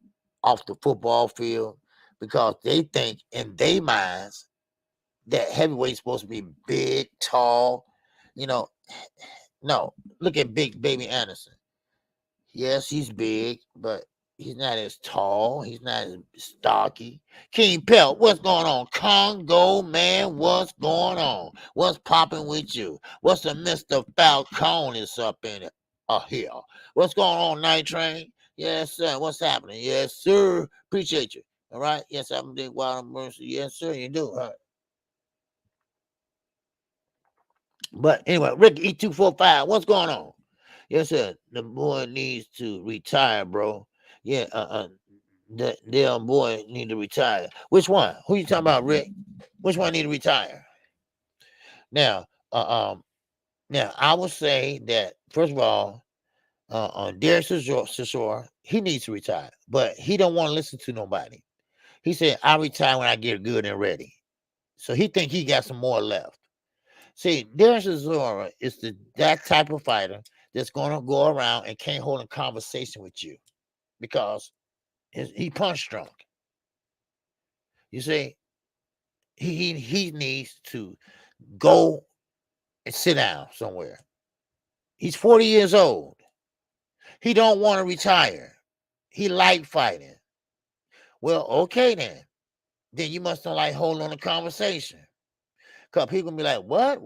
off the football field because they think in their minds that heavyweight's supposed to be big, tall, you know. No, look at Big Baby Anderson. Yes, he's big, but he's not as tall. He's not as stocky. King Pelt, what's going on? Congo, man, what's going on? What's popping with you? What's the Mr. Falcone is up in it? Here. What's going on, Night Train? Yes, sir. What's happening? Yes, sir. Appreciate you. All right. Yes, I'm Dick Wild Mercy. Yes, sir. You do. All right. But anyway, Rick E245, what's going on? Yes, sir. The boy needs to retire, bro. Yeah, the damn boy need to retire. Which one? Who you talking about, Rick? Which one need to retire? Now, I would say that first of all, Derek Chisora, he needs to retire, but he don't want to listen to nobody. He said, "I retire when I get good and ready." So he think he got some more left. See, Derek Chisora is that type of fighter that's going to go around and can't hold a conversation with you because he punch drunk. You see, he needs to go and sit down somewhere. He's 40 years old. He don't want to retire. He like fighting. Well, okay then. Then you must not like holding on a conversation. Because people be like, what?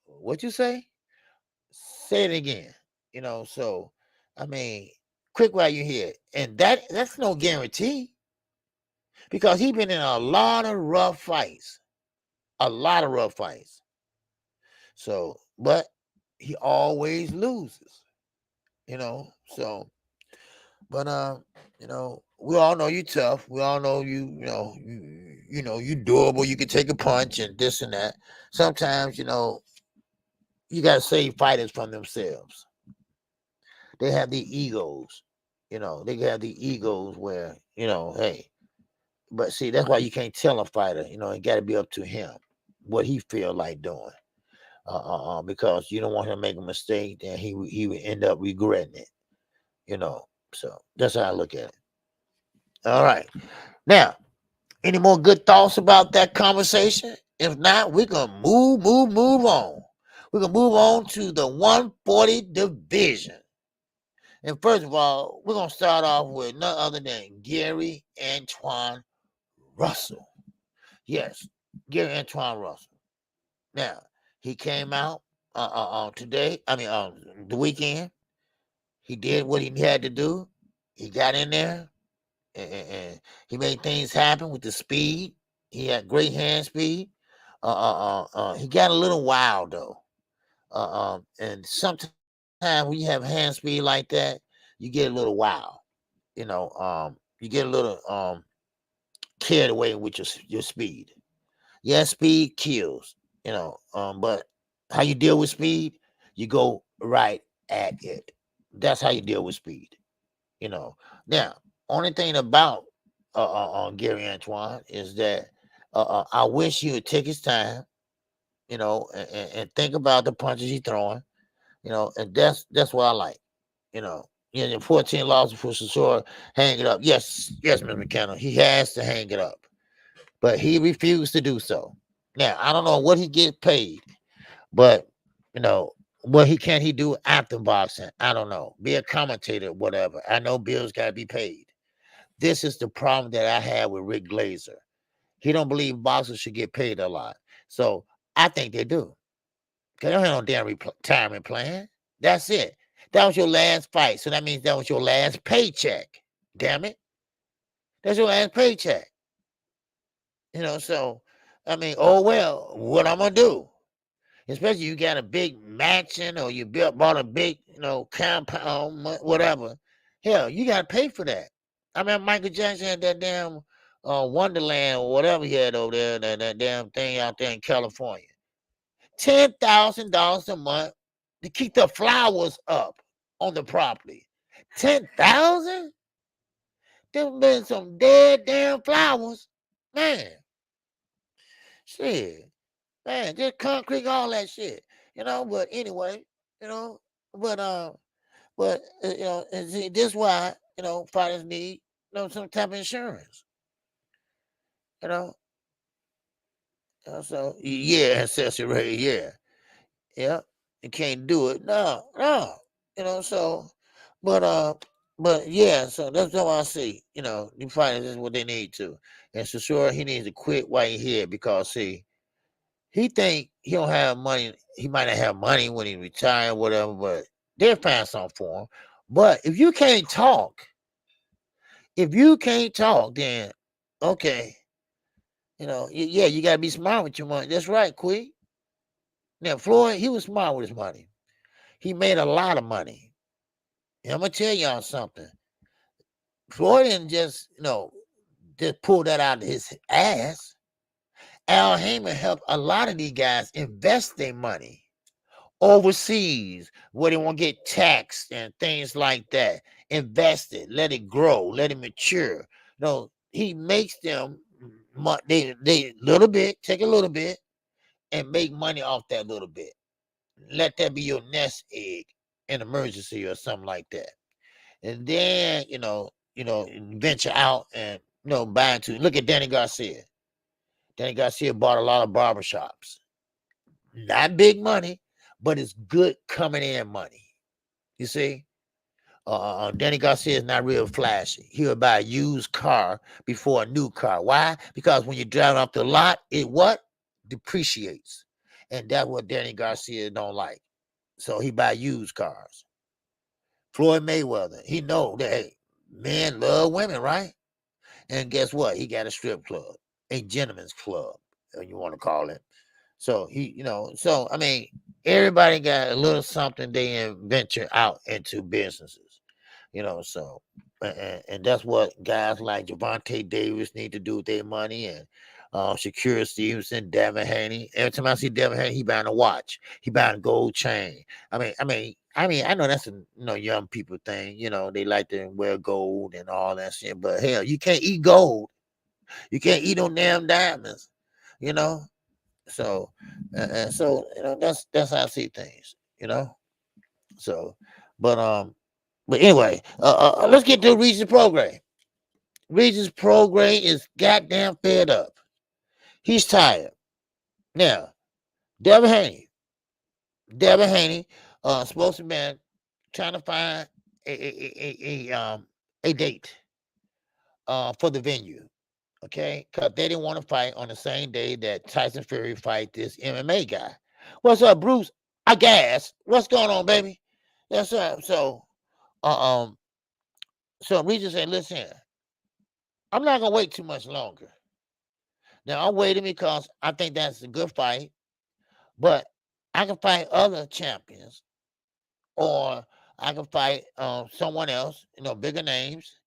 What you say? Say it again. So I mean, quick while you're here. And that's no guarantee. Because he's been in a lot of rough fights. So, but he always loses. So, but we all know you tough. We all know you durable. You can take a punch and this and that. Sometimes, you got to save fighters from themselves. They have the egos. They have the egos where, hey, But see, that's why you can't tell a fighter. It got to be up to him what he feel like doing. Because you don't want him to make a mistake, then he would end up regretting it. So that's how I look at it. All right, now, any more good thoughts about that conversation? If not, we're gonna move on. We're gonna move on to the 140 division. And first of all, we're gonna start off with none other than Gary Antoine Russell. Yes, Gary Antoine Russell. Now, he came out today. The weekend. He did what he had to do. He got in there and he made things happen with the speed. He had great hand speed. He got a little wild though. And sometimes when you have hand speed like that, you get a little wild. You get a little carried away with your speed. Yeah, speed kills. But how you deal with speed, you go right at it. That's how you deal with speed. Now, only thing about Gary Antoine is that I wish he would take his time, and think about the punches he's throwing, and that's what I like, the 14 losses for Chisora, hang it up. Yes, Mr. McKenna, he has to hang it up, but he refused to do so. Now, I don't know what he gets paid, but what can he do after boxing? I don't know. Be a commentator, whatever. I know bills got to be paid. This is the problem that I have with Rick Glazer. He don't believe boxers should get paid a lot. So I think they do. They don't have no damn retirement plan. That's it. That was your last fight. So that means that was your last paycheck. Damn it. That's your last paycheck. So, oh well, what I'm going to do? Especially you got a big mansion or you bought a big, compound, whatever. Hell, you got to pay for that. Michael Jackson had that damn Wonderland or whatever he had over there, that damn thing out there in California. $10,000 a month to keep the flowers up on the property. 10,000? There's been some dead damn flowers. Man. Shit. Man, just concrete, all that shit. But anyway, but and see, this is why, fighters need, some type of insurance. So yeah, ancestry rate, yeah. You can't do it. No. So but yeah, so that's what I see. The fighters is what they need to. And so sure he needs to quit while he's here because see, he think he don't have money. He might not have money when he retire, whatever, but they'll find something for him. But if you can't talk, then okay. Yeah, you gotta be smart with your money. That's right, Queen. Now, Floyd, he was smart with his money. He made a lot of money. And I'm gonna tell y'all something. Floyd didn't just pull that out of his ass. Al Heyman helped a lot of these guys invest their money overseas where they won't get taxed and things like that. Invest it, let it grow, let it mature. He makes them they little bit, take a little bit, and make money off that little bit. Let that be your nest egg in emergency or something like that. And then venture out and buy into. Look at Danny Garcia. Danny Garcia bought a lot of barbershops. Not big money, but it's good coming in money. You see? Danny Garcia is not real flashy. He would buy a used car before a new car. Why? Because when you drive off the lot, it what? Depreciates. And that's what Danny Garcia don't like. So he buy used cars. Floyd Mayweather, he know that hey, men love women, right? And guess what? He got a strip club, a gentleman's club, you want to call it. So everybody got a little something they venture out into businesses, so and that's what guys like Gervonta Davis need to do with their money and Shakur Stevenson, Devin Haney. Every time I see Devin Haney, he buying a watch, he buying a gold chain. I know that's a young people thing, they like to wear gold and all that shit, but hell, you can't eat gold. You can't eat on damn diamonds, you know. So, so that's how I see things, So, but but anyway, let's get to Regis' program. Regis' program is goddamn fed up. He's tired. Now, Devin Haney, spokesman, trying to find a date for the venue. Okay, because they didn't want to fight on the same day that Tyson Fury fight this MMA guy. What's up, Bruce? I guess. What's going on, baby? Yes, sir. So Regis said, listen, I'm not gonna wait too much longer. Now I'm waiting because I think that's a good fight, but I can fight other champions, or I can fight someone else, bigger names,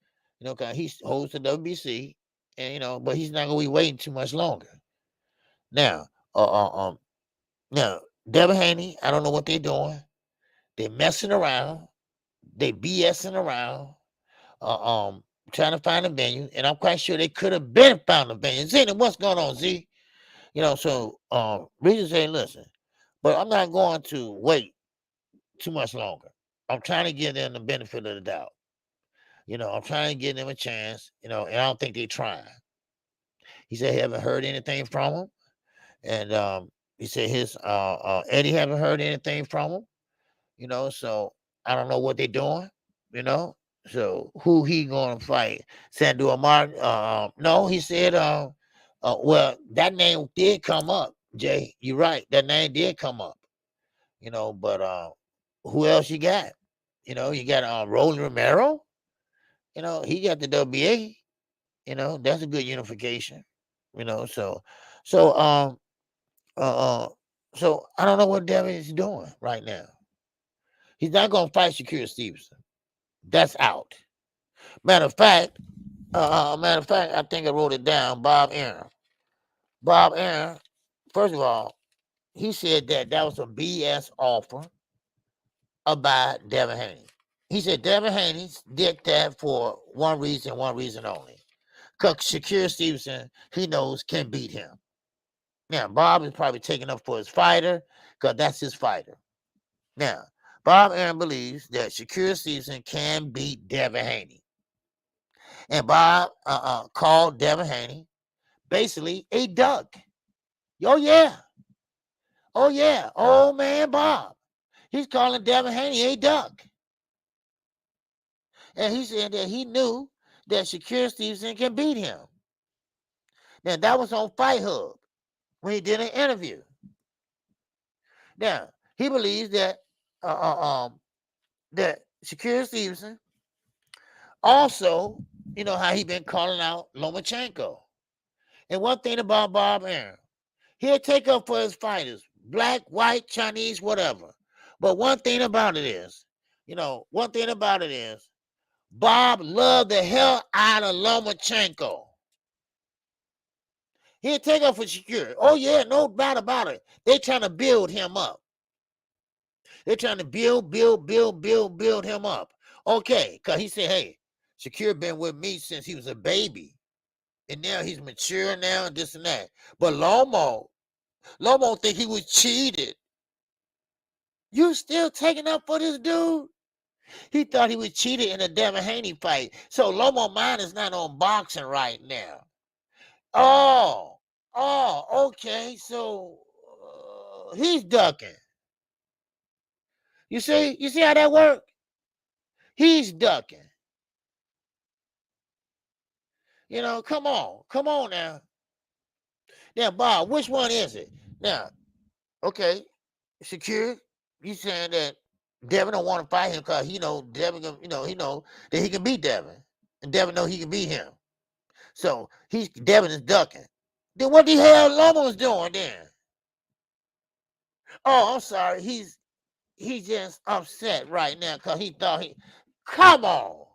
because he holds the WBC, and but he's not gonna be waiting too much longer. Now, now Devin Haney, I don't know what they're doing. They're messing around. They BSing around. Trying to find a venue, and I'm quite sure they could have been found a venue. Z, what's going on, Z? So Regis saying, listen, but I'm not going to wait too much longer. I'm trying to give them the benefit of the doubt. I'm trying to give them a chance, and I don't think they're trying. He said he haven't heard anything from him. And he said his Eddie haven't heard anything from him, so I don't know what they're doing, So who he gonna fight? Sandor Martin? No, he said well, that name did come up, Jay. You're right. That name did come up, but who else you got? You got Roland Romero, he got the WBA, that's a good unification, so so I don't know what Devin is doing right now. He's not gonna fight Shakur Stevenson. That's out. Matter of fact, I think I wrote it down. Bob Aaron. First of all, he said that was a BS offer about Devin Haney. He said Devin Haney did that for one reason only. Because Shakur Stevenson, he knows, can beat him. Now, Bob is probably taking up for his fighter because that's his fighter. Now, Bob Aaron believes that Shakur Stevenson can beat Devin Haney. And Bob called Devin Haney basically a duck. Oh, yeah. Oh, yeah. Oh, man, Bob. He's calling Devin Haney a duck. And he said that he knew that Shakur Stevenson can beat him. Now, that was on Fight Hub when he did an interview. Now, he believes that that Shakur Stevenson also, how he been calling out Lomachenko. And one thing about Bob Aaron, he'll take up for his fighters, black, white, Chinese, whatever. But one thing about it is, Bob loved the hell out of Lomachenko. He'll take up for Shakur. Oh, yeah, no doubt about it. They're trying to build him up. They're trying to build him up. Okay, because he said, hey, Shakur been with me since he was a baby. And now he's mature now and this and that. But Lomo think he was cheated. You still taking up for this dude? He thought he was cheated in a Devin Haney fight. So Lomo mind is not on boxing right now. Oh, okay. So he's ducking. You see how that worked? He's ducking. Come on now. Now, Bob, which one is it? Now, okay, Shakur, you saying that Devin don't want to fight him because he know Devin, he know that he can beat Devin, and Devin know he can beat him. So Devin is ducking. Then what the hell Lomo's doing then? Oh, I'm sorry. He's just upset right now because he thought he. Come on,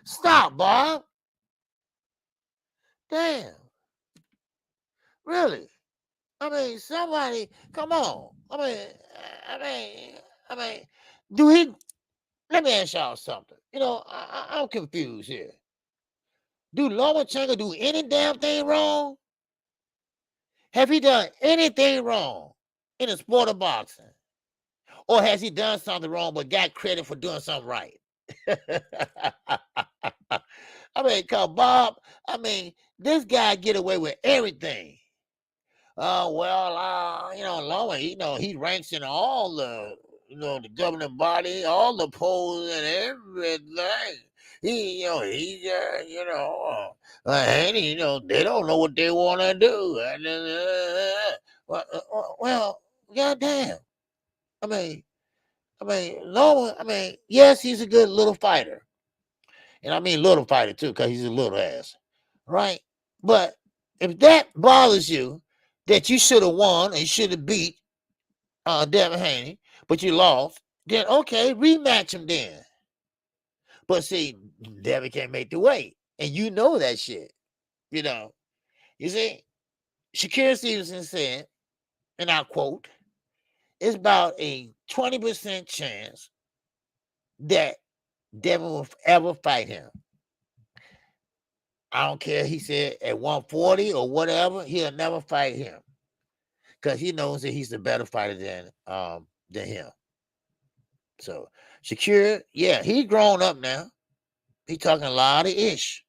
stop, Bob. Damn. Really? I mean, somebody, come on. I mean, do he? Let me ask y'all something. I'm confused here. Do Lomachenko do any damn thing wrong? Have he done anything wrong in the sport of boxing? Or has he done something wrong but got credit for doing something right? I mean, cause Bob, I mean, this guy get away with everything. Loma, he ranks in all the, the governing body, all the polls and everything. Haney, they don't know what they want to do. Well, goddamn. I mean, Loma, yes, he's a good little fighter. And I mean little fighter too, because he's a little ass. Right? But if that bothers you, that you should have won and should have beat Devin Haney, but you lost, then okay, rematch him then. But see, Devin can't make the weight. And you know that shit. You see, Shakira Stevenson said, and I quote, it's about a 20% chance that Devin will ever fight him. I don't care, he said, at 140 or whatever, he'll never fight him. Because he knows that he's the better fighter than him. So Shakira, yeah, he's grown up now. He talking a lot of ish.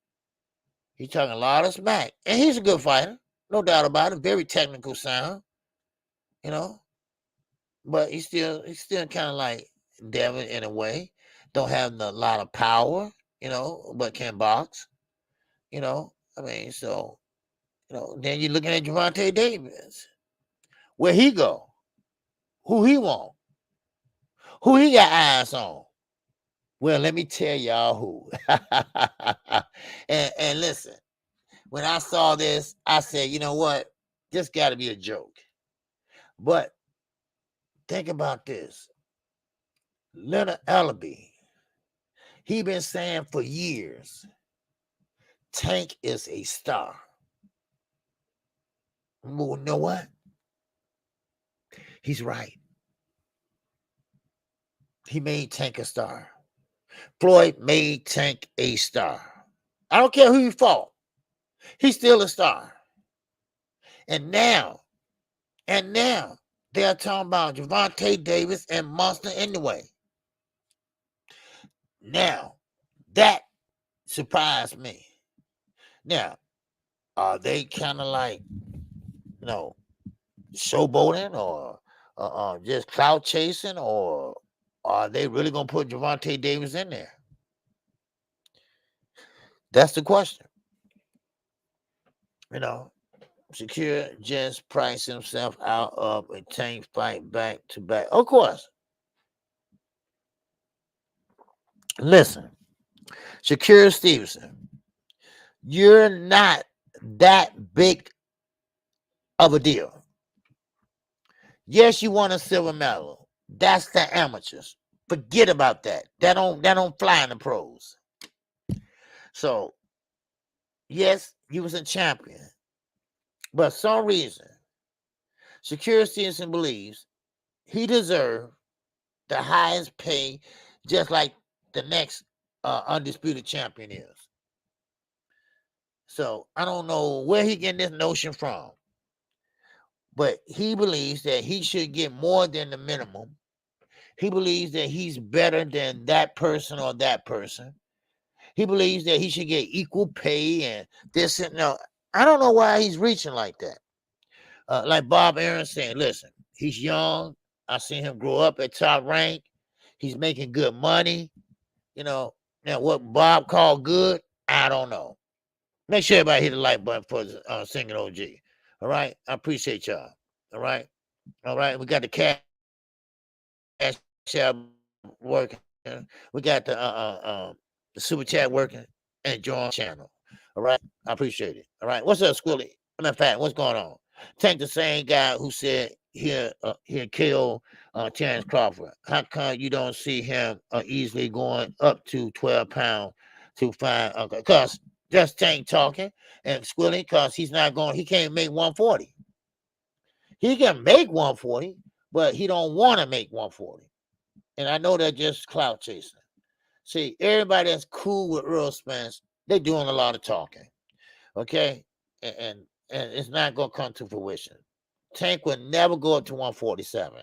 He's talking a lot of smack. And he's a good fighter. No doubt about it. Very technical sound. But he's still kind of like Devin in a way. Don't have a lot of power, but can box. So, then you're looking at Gervonta Davis. Where he go? Who he want? Who he got eyes on? Well, let me tell y'all who. and listen, when I saw this, I said, you know what? This got to be a joke. But think about this. Leonard Ellaby, he been saying for years, Tank is a star. Well, you know what? He's right. He made Tank a star. Floyd made Tank a star. I don't care who he fought. He's still a star. And now they're talking about Gervonta Davis and Monster anyway. Now, that surprised me. Now, are they kind of like, showboating or just clout chasing, or are they really going to put Gervonta Davis in there? That's the question. Shakira just priced himself out of a Tank fight back to back. Of course. Listen, Shakira Stevenson, you're not that big of a deal. Yes, you won a silver medal. That's the amateurs. Forget about that. That don't fly in the pros. So, yes, he was a champion. But for some reason, Shakira Stevenson believes he deserved the highest pay, just like the next undisputed champion is. So I don't know where he getting this notion from, but he believes that he should get more than the minimum. He believes that he's better than that person or that person. He believes that he should get equal pay and this and no. I don't know why he's reaching like that. Like Bob Aaron saying, listen, he's young. I seen him grow up at top rank. He's making good money. Now what Bob called good, I don't know. Make sure everybody hit the like button for Singing OG. All right? I appreciate y'all. All right? We got the cash app working. We got the super chat working and join channel. All right? I appreciate it. All right? What's up, Squilly? Matter of fact, what's going on? Tank the same guy who said he'll kill Terence Crawford. How come you don't see him easily going up to 12 pounds to find because just Tank talking and Squilly, because he can't make 140. He can make 140, but he don't want to make 140. And I know they're just clout chasing. See, everybody that's cool with Earl Spence They're doing a lot of talking. Okay, and it's not gonna come to fruition. Tank would never go up to 147.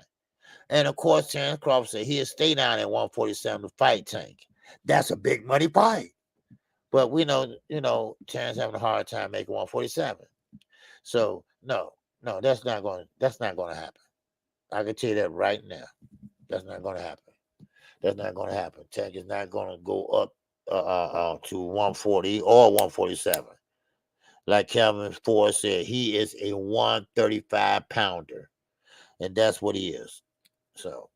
And of course, Terence Crawford said he'll stay down at 147 to fight Tank. That's a big money fight. But we know, Terence having a hard time making 147. So no, that's not going to happen. I can tell you that right now. That's not going to happen. That's not going to happen. Tank is not going to go up to 140 or 147. Like Calvin Ford said, he is a 135 pounder, and that's what he is. So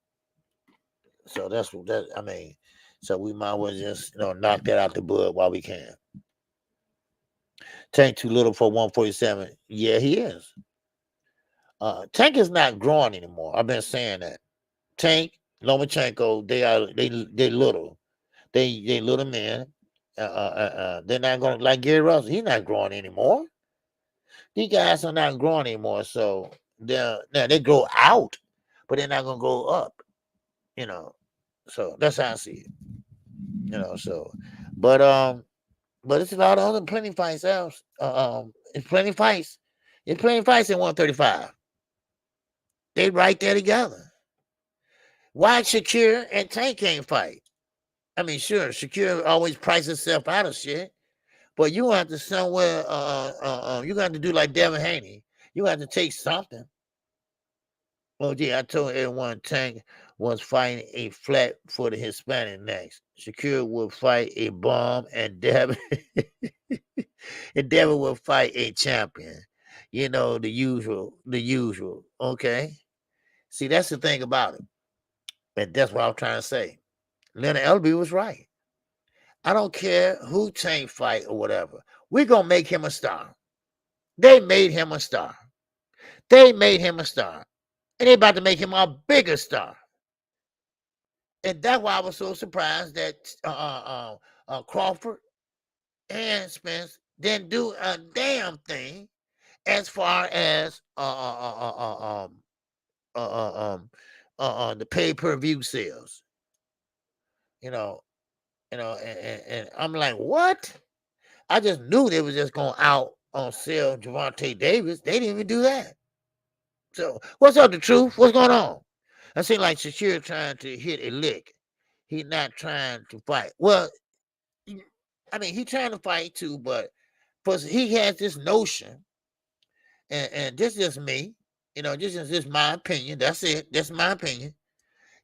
that's what that. I mean, so we might as well just knock that out the bud while we can. Tank too little for 147. Yeah, he is. Tank is not growing anymore. I've been saying that. Tank, Lomachenko, they little. They little men. They're not going to, like Gary Russell. He's not growing anymore. These guys are not growing anymore. So they grow out, but they're not going to grow up. So that's how I see it. So, but it's a lot of other plenty fights else. It's plenty fights. It's plenty fights in 135. They right there together. Why Shakir and Tank can't fight? I mean, sure, Shakir always prices himself out of shit, but you have to somewhere. You got to do like Devin Haney. You have to take something. Oh yeah, I told everyone Tank was fighting a flat-footed Hispanic next. Shakir would fight a bum, and Devin would fight a champion. The usual. Okay. See, that's the thing about it. And that's what I'm trying to say. Leonard Elby was right. I don't care who Tank fight or whatever. We're going to make him a star. They made him a star. And they're about to make him a bigger star. And that's why I was so surprised that Crawford and Spence didn't do a damn thing as far as the pay-per-view sales. And I'm like, what? I just knew they was just going out on sale Gervonta Davis. They didn't even do that. So what's up, the truth? What's going on? I seem like Shakir trying to hit a lick. He's not trying to fight. Well, I mean, he's trying to fight too, but he has this notion, and this is me. This is just my opinion. That's it. That's my opinion.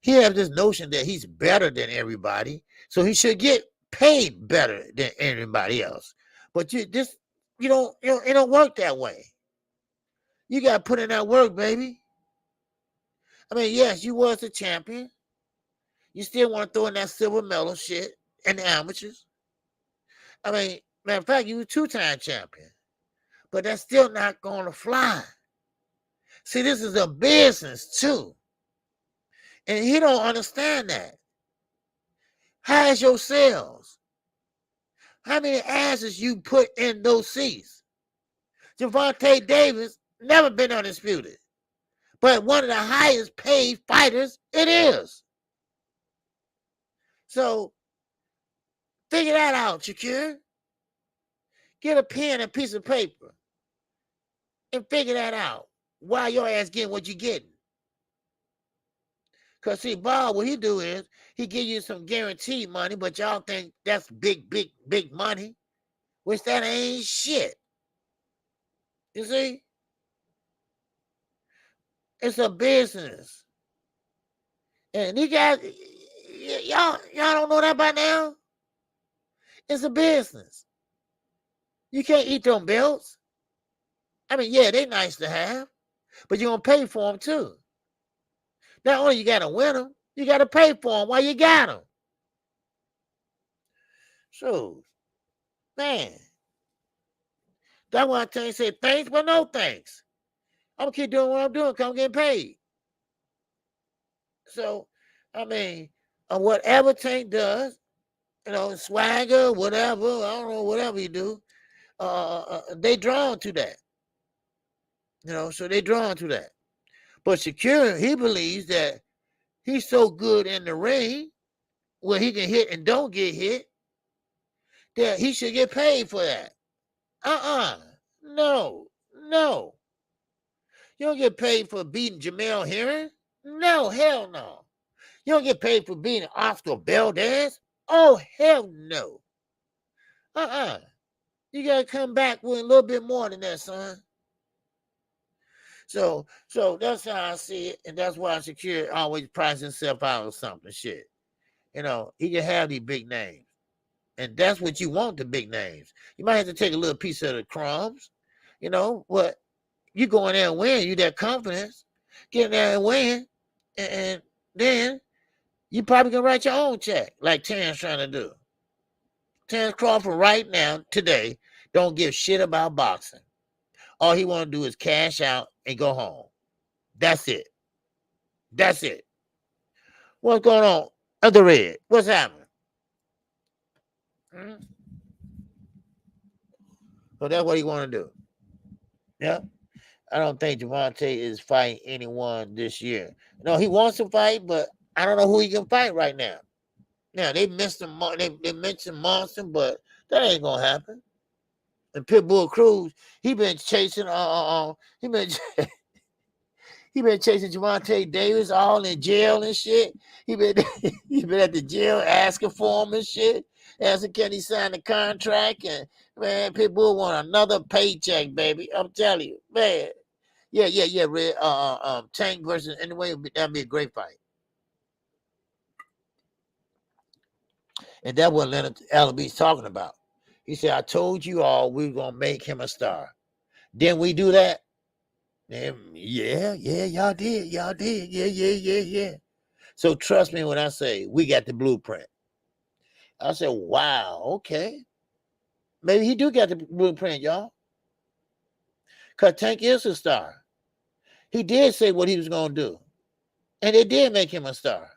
He has this notion that he's better than everybody, so he should get paid better than everybody else. But it don't work that way. You got to put in that work, baby. I mean, yes, you was the champion. You still want to throw in that silver medal shit and the amateurs. I mean, matter of fact, you were 2-time champion. But that's still not going to fly. See, this is a business, too. And he don't understand that. How's your sales? How many asses you put in those seats? Gervonta Davis never been undisputed. But one of the highest paid fighters it is. So, figure that out, Shakir. Get a pen and a piece of paper and figure that out while your ass getting what you getting. Because, see, Bob, what he do is he give you some guaranteed money, but y'all think that's big, big, big money, which that ain't shit. You see? It's a business. And you guys, y'all don't know that by now? It's a business. You can't eat them belts. I mean, yeah, they nice to have, but you're going to pay for them too. Not only you got to win them, you got to pay for them while you got them. So, man, that's why I tell you, say thanks, but no thanks. I'm going to keep doing what I'm doing because I'm getting paid. So, I mean, whatever Tank does, swagger, whatever, I don't know, whatever you do, they drawn to that. So they drawn to that. But Shakir, he believes that he's so good in the ring where he can hit and don't get hit that he should get paid for that. No. You don't get paid for beating Jamel Herring? No, hell no. You don't get paid for beating Oscar Valdez? Oh, hell no. You gotta come back with a little bit more than that, son. So that's how I see it, and that's why Shakir always prides himself out of something. Shit, he can have these big names, and that's what you want, the big names. You might have to take a little piece of the crumbs, what you go in there and win, you that confidence, get in there and win, and then you probably can write your own check, like Terence trying to do. Terence Crawford right now, today, don't give shit about boxing. All he want to do is cash out and go home. That's it. What's going on? Other Red, what's happening? So that's what he want to do. Yeah. I don't think Gervonta is fighting anyone this year. No, he wants to fight, but I don't know who he can fight right now. Now they mentioned Monson, but that ain't gonna happen. And Pitbull Cruz, he been chasing he been chasing Gervonta Davis all in jail and shit. He been at the jail asking for him and shit. Asking can he sign the contract, and man, Pitbull want another paycheck, baby. I'm telling you, man. Yeah, Red. Tank versus anyway, that'd be a great fight. And that's what Leonard Allaby's talking about. He said, I told you all we were gonna make him a star. Didn't we do that? And yeah, y'all did. Yeah. So trust me when I say we got the blueprint. I said, wow, okay. Maybe he do got the blueprint, y'all. Because Tank is a star. He did say what he was going to do. And they did make him a star.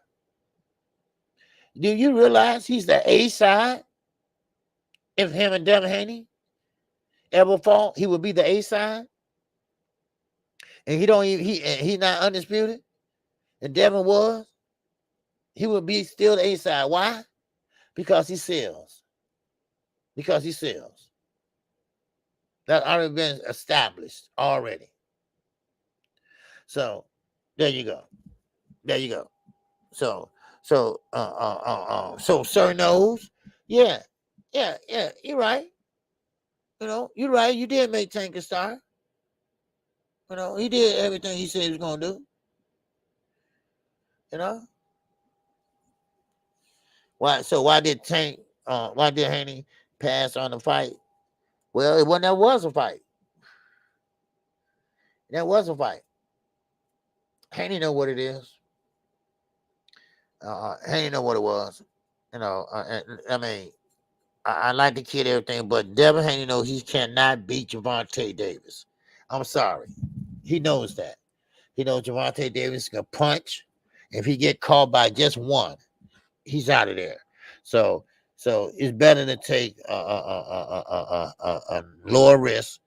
Do you realize he's the A side? If him and Devin Haney ever fought, he would be the A side. And he's not undisputed. And Devin was. He would be still the A side. Why? Because he sells. That's already been established already. So there you go. So Sir knows. Yeah, you're right. You're right. You did make Tank a star. He did everything he said he was gonna do. Why did Haney pass on the fight? Well, there was a fight. Haney know what it is. Haney know what it was. I mean, I like the kid, everything, but Devin Haney knows he cannot beat Gervonta Davis. I'm sorry. He knows that. He knows Gervonta Davis can punch. If he get caught by just one, he's out of there. So it's better to take a lower risk,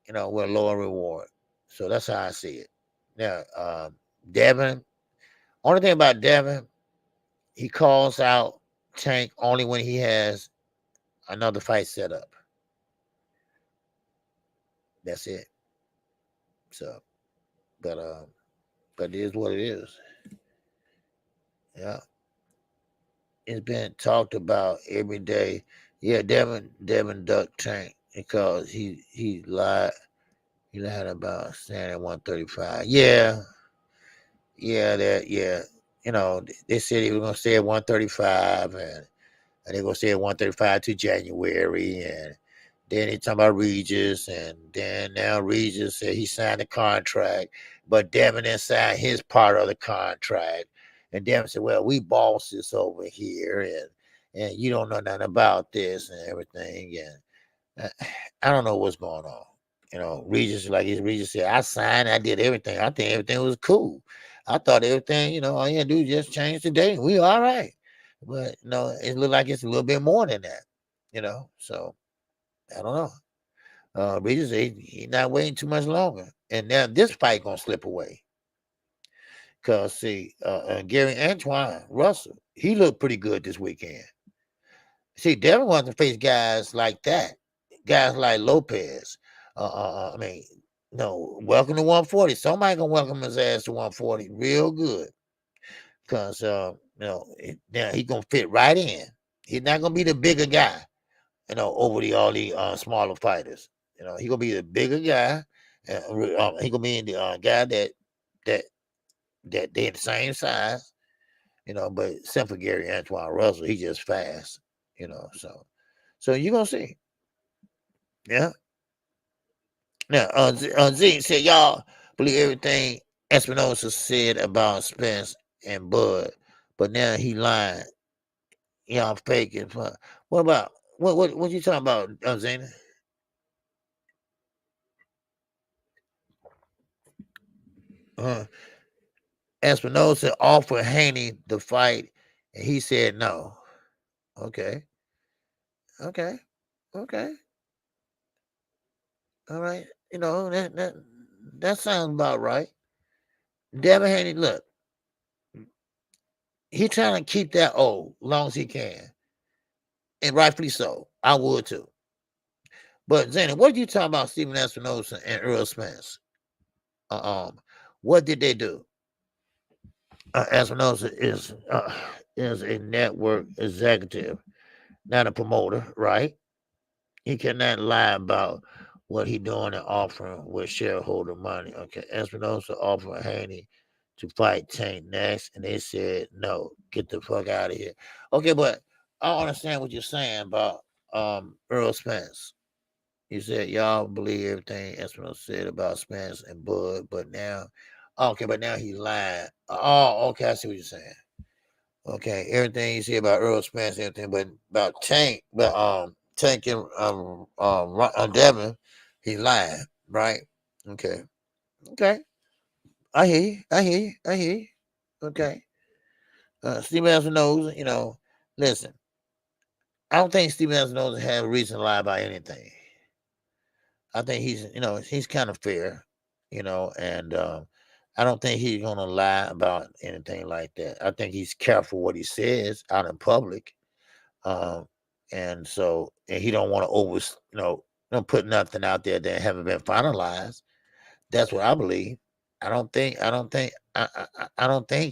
with a lower reward. So that's how I see it. Now, Devin, only thing about Devin, he calls out Tank only when he has another fight set up. That's it. So, but it is what it is. Yeah. It's been talked about every day. Yeah, Devin ducked Tank because he lied. He lied about standing at 135. Yeah. They said he was gonna stay at 135, and they're gonna stay at 135 to January, and then he talking about Regis, and then now Regis said he signed the contract, but Devin didn't sign his part of the contract. And Devin said, well, we bosses over here, and you don't know nothing about this and everything. And I don't know what's going on. Regis said, I signed, I did everything. I think everything was cool. I thought everything, all you had to do is just change the date. We all right. But, it looked like it's a little bit more than that, So, I don't know. Regis said he's not waiting too much longer. And now this fight going to slip away. Because, see, Gary Antoine Russell, he looked pretty good this weekend. See, Devin wants to face guys like that, guys like Lopez. I mean, no, welcome to 140. Somebody gonna welcome his ass to 140 real good, cause now he gonna fit right in. He's not gonna be the bigger guy, over all the smaller fighters. He gonna be the bigger guy. He gonna be the guy that they're the same size. But except for Gary Antoine Russell, he just fast. So you're gonna see. Yeah. Now, Z said y'all believe everything Espinosa said about Spence and Bud, but now he lying. Y'all faking. What about what you talking about, Zena? Espinosa offered Haney the fight, and he said no. Okay. Okay. All right. That sounds about right. Devin Haney, look, he trying to keep that old long as he can, and rightfully so. I would too. But Zena, what are you talking about, Stephen Espinosa and Earl Spence? What did they do? Espinosa is a network executive, not a promoter, right? He cannot lie about what he doing and offering with shareholder money. Okay, Espinosa offered Haney to fight Tank next, and they said no, get the fuck out of here. Okay, but I don't understand what you're saying about Earl Spence. You said y'all believe everything Espinosa said about Spence and Bud, but now, but now he's lying. Oh, okay, I see what you're saying. Okay, everything you see about Earl Spence, everything, but about Tank, but Tank and Devin, he lying, right? Okay, I hear you. Okay, Stephen Espinosa, listen, I don't think Stephen Espinosa has a reason to lie about anything. I think he's kind of fair, and I don't think he's gonna lie about anything like that. I think he's careful what he says out in public. And he don't want to don't put nothing out there that haven't been finalized. That's what I believe. I don't think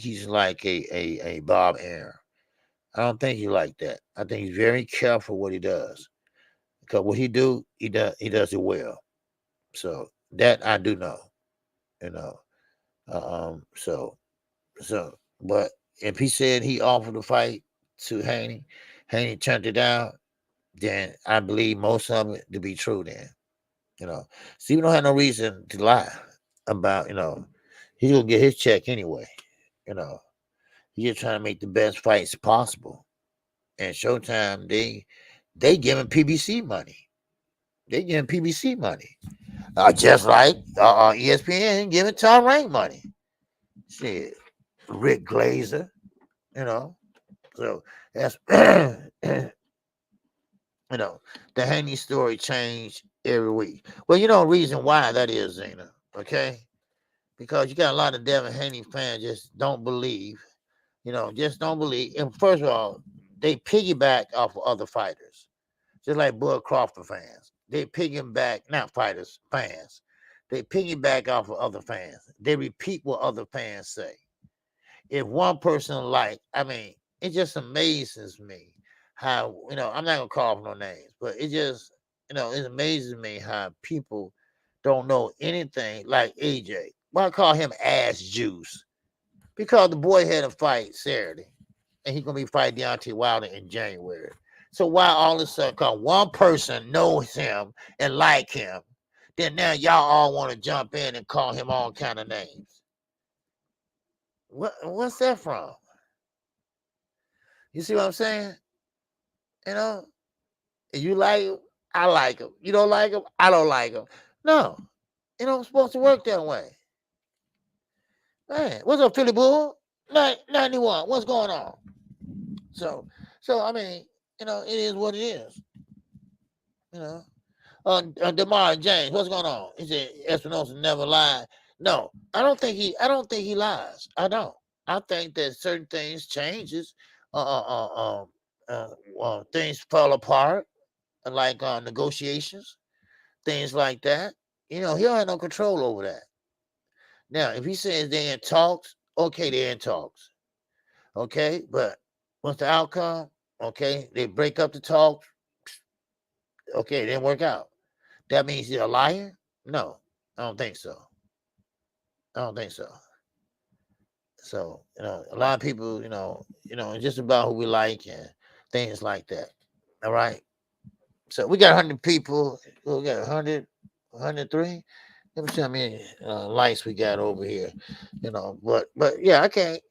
he's like a Bob Aaron. I don't think he's like that. I think he's very careful what he does, because what he does it well. So that I do know, you know. But if he said he offered to fight to Haney turned it down, then I believe most of it to be true. Then, Stephen don't have no reason to lie about, he's gonna get his check anyway. He's just trying to make the best fights possible. And Showtime, they giving PBC money. They giving PBC money, just like ESPN giving Tom Rank money. Shit, Rick Glazer, So that's the Haney story changed every week. Well, the reason why that is, Zena, okay? Because you got a lot of Devin Haney fans just don't believe, just don't believe. And first of all, they piggyback off of other fighters, just like Bud Crawford fans. They piggyback, not fighters, fans. They piggyback off of other fans. They repeat what other fans say. If one person it just amazes me how, I'm not gonna call them no names, but it just, it amazes me how people don't know anything. Like AJ. Why I call him ass juice? Because the boy had a fight Saturday, and he's gonna be fighting Deontay Wilder in January. So why all of a sudden, because one person knows him and like him, then now y'all all want to jump in and call him all kind of names? What's that from? You see what I'm saying? You like him, I like him. You don't like him, I don't like him. No, it's supposed to work that way. Man, what's up, Philly Bull? 91. What's going on? So it is what it is. DeMar James, what's going on? He said Espinosa never lied. No, I don't think he lies. I don't. I think that certain things changes things fall apart, like negotiations, things like that. He don't have no control over that. Now, if he says they're in talks, okay, they're in talks. Okay, but what's the outcome? Okay, they break up the talks. Okay, it didn't work out. That means he's a liar? No, I don't think so. I don't think so. So, a lot of people, it's just about who we like and things like that. All right. So we got 100 people. We got 100, 103. Let me see how many lights we got over here. But yeah, I can't,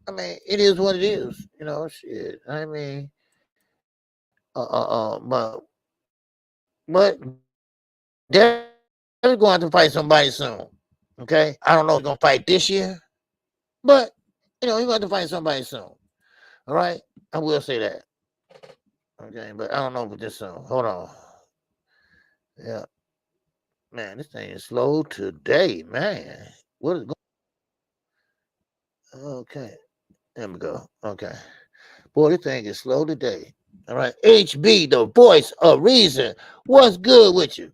I mean, it is what it is. Shit. I mean, but Devin's going to have to fight somebody soon. Okay. I don't know if he's going to fight this year, but, he's going to have to fight somebody soon. All right. I will say that. Okay. But I don't know if this soon. Hold on. Yeah. Man, this thing is slow today, man. What is going Okay. There we go. Okay. Boy, this thing is slow today. All right. HB, the voice of reason. What's good with you?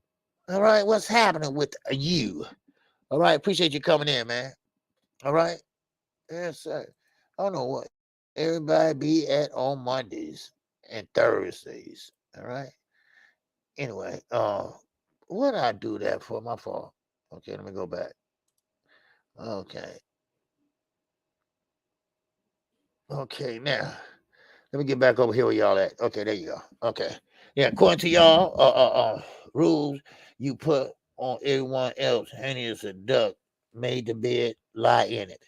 All right. What's happening with you? All right. Appreciate you coming in, man. All right. Yes, sir. I don't know what everybody be at on Mondays and Thursdays. All right. Anyway, what I do that for? My fault. Okay, let me go back. Okay. Okay, now let me get back over here where y'all at. Okay, there you go. Okay. Yeah, according to y'all rules you put on everyone else, Haney is a duck, made the bed, lie in it.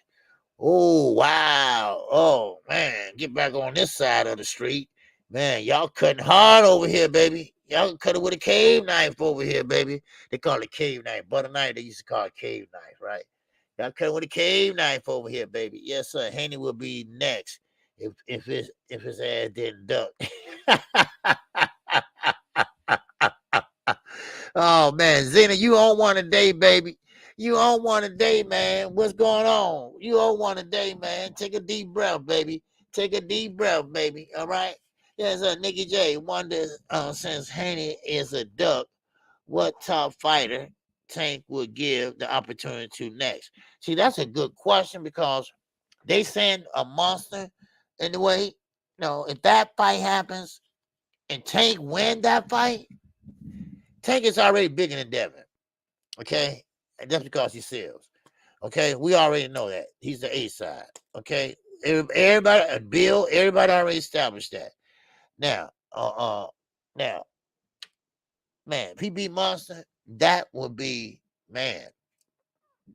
Oh, wow. Oh, man. Get back on this side of the street. Man, y'all cutting hard over here, baby. Y'all cut it with a cave knife over here, baby. They call it cave knife. Butter knife, they used to call it cave knife, right? Y'all cut it with a cave knife over here, baby. Yes, sir. Haney will be next if his ass didn't duck. Oh man, Zena, you on one a day, baby. You on one a day, man. What's going on? You on one a day, man. Take a deep breath, baby. Take a deep breath, baby. All right. Yes, Nikki J wonders since Haney is a duck, what top fighter Tank would give the opportunity to next? See, that's a good question because they send a monster in the way. If that fight happens and Tank win that fight, Tank is already bigger than Devin. Okay, and that's because he sells. Okay, we already know that he's the A side. Okay, everybody, Bill, everybody already established that. Now, now, man, if he beat Monster, that would be man.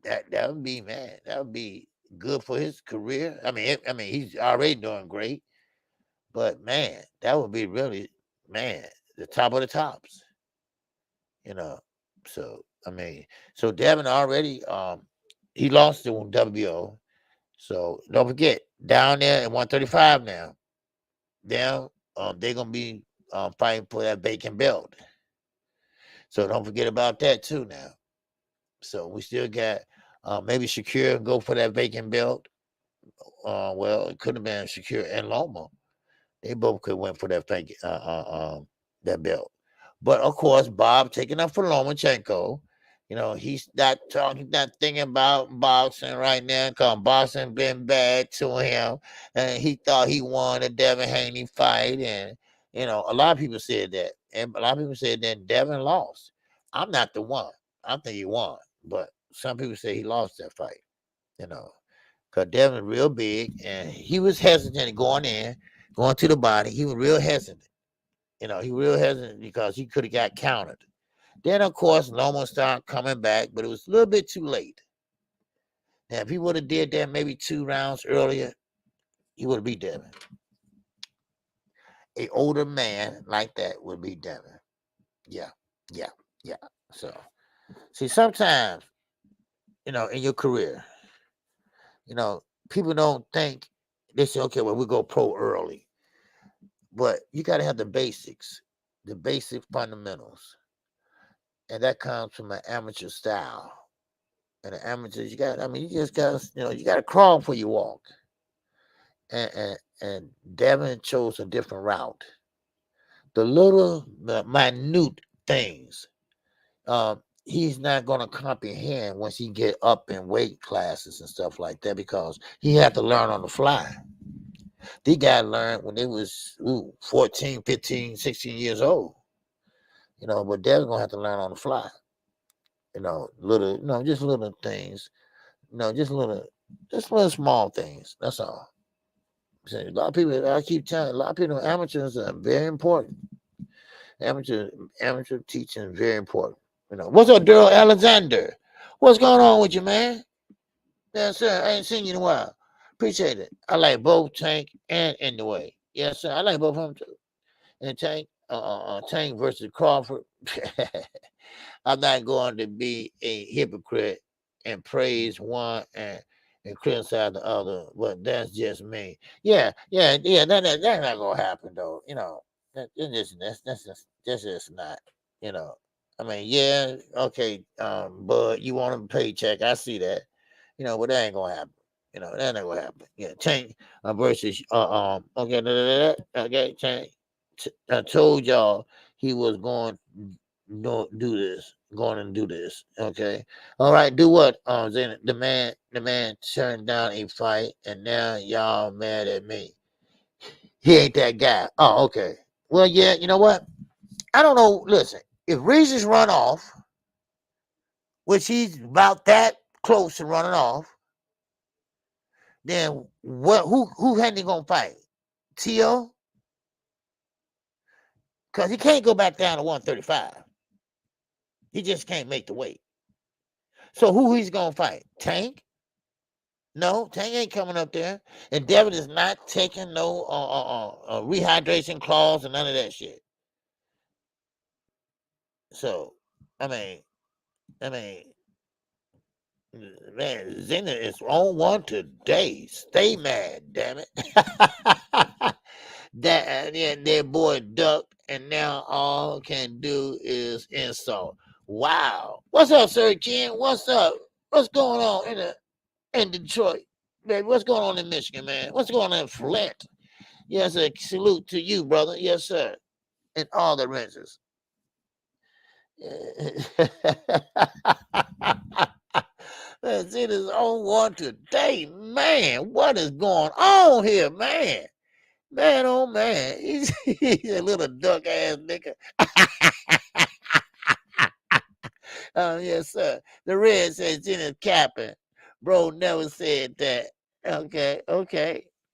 That would be man. That would be good for his career. I mean, he's already doing great, but man, that would be really man the top of the tops. So I mean, so Devin already he lost to WO. So don't forget, down there at 135 now, down they're gonna be fighting for that vacant belt. So don't forget about that too now. So we still got maybe Shakir go for that vacant belt. Well, it could have been Shakir and Loma. They both could win for that that belt. But of course, Bob taking up for Lomachenko. He's not talking, he's not thinking about boxing right now because boxing been bad to him. And he thought he won a Devin Haney fight. And, a lot of people said that. And a lot of people said that Devin lost. I'm not the one. I think he won. But some people say he lost that fight, because Devin real big. And he was hesitant going in, going to the body. He was real hesitant. He real hesitant because he could have got countered. Then, of course, Loma started coming back, but it was a little bit too late. Now, if he would have did that maybe 2 rounds earlier, he would have beat Devin. An older man like that would beat Devin. Yeah. So, see, sometimes, in your career, people don't think, they say, okay, well, we go pro early. But you got to have the basics, the basic fundamentals. And that comes from an amateur style. And the amateurs, you just got, you got to crawl before you walk. and Devin chose a different route. The minute things, he's not going to comprehend once he get up in weight classes and stuff like that, because he had to learn on the fly. These guys learned when they was 14, 15, 16 years old. But Devin's going to have to learn on the fly. Just little things. Just little small things. That's all. So a lot of people, I keep telling, a lot of people, amateurs are very important. Amateur teaching is very important. What's up, Daryl Alexander? What's going on with you, man? Yes, sir. I ain't seen you in a while. Appreciate it. I like both Tank and In the Way. Yes, sir. I like both of them too. And Tank versus Crawford. I'm not going to be a hypocrite and praise one and criticize the other, but that's just me. Yeah. That's not gonna happen though. That's just not. I mean, yeah, okay, but you want a paycheck. I see that. But that ain't gonna happen. That ain't gonna happen. Yeah, Tank versus okay, Tank. I told y'all he was going to do this. Going and do this. Okay. All right. Do what? Then the man turned down a fight, and now y'all mad at me. He ain't that guy. Oh, okay. Well, yeah. You know what? I don't know. Listen, if Regis run off, which he's about that close to running off, then what? Who Haney gonna fight? T.O.? Because he can't go back down to 135. He just can't make the weight. So who he's gonna fight? Tank? No, Tank ain't coming up there. And Devin is not taking no rehydration clause and none of that shit. So, I mean, man, Zena is on one today. Stay mad, damn it. That boy ducked, and now all can do is insult. Wow. What's up, Sir Ken? What's up? What's going on in Detroit? Baby, what's going on in Michigan, man? What's going on in Flint? Yes, a salute to you, brother. Yes, sir. And all the renters. Let's see this on one today. Man, what is going on here, man? Man, oh man. He's a little duck ass nigga. Yes, sir. The red says in his capping. Bro never said that. Okay.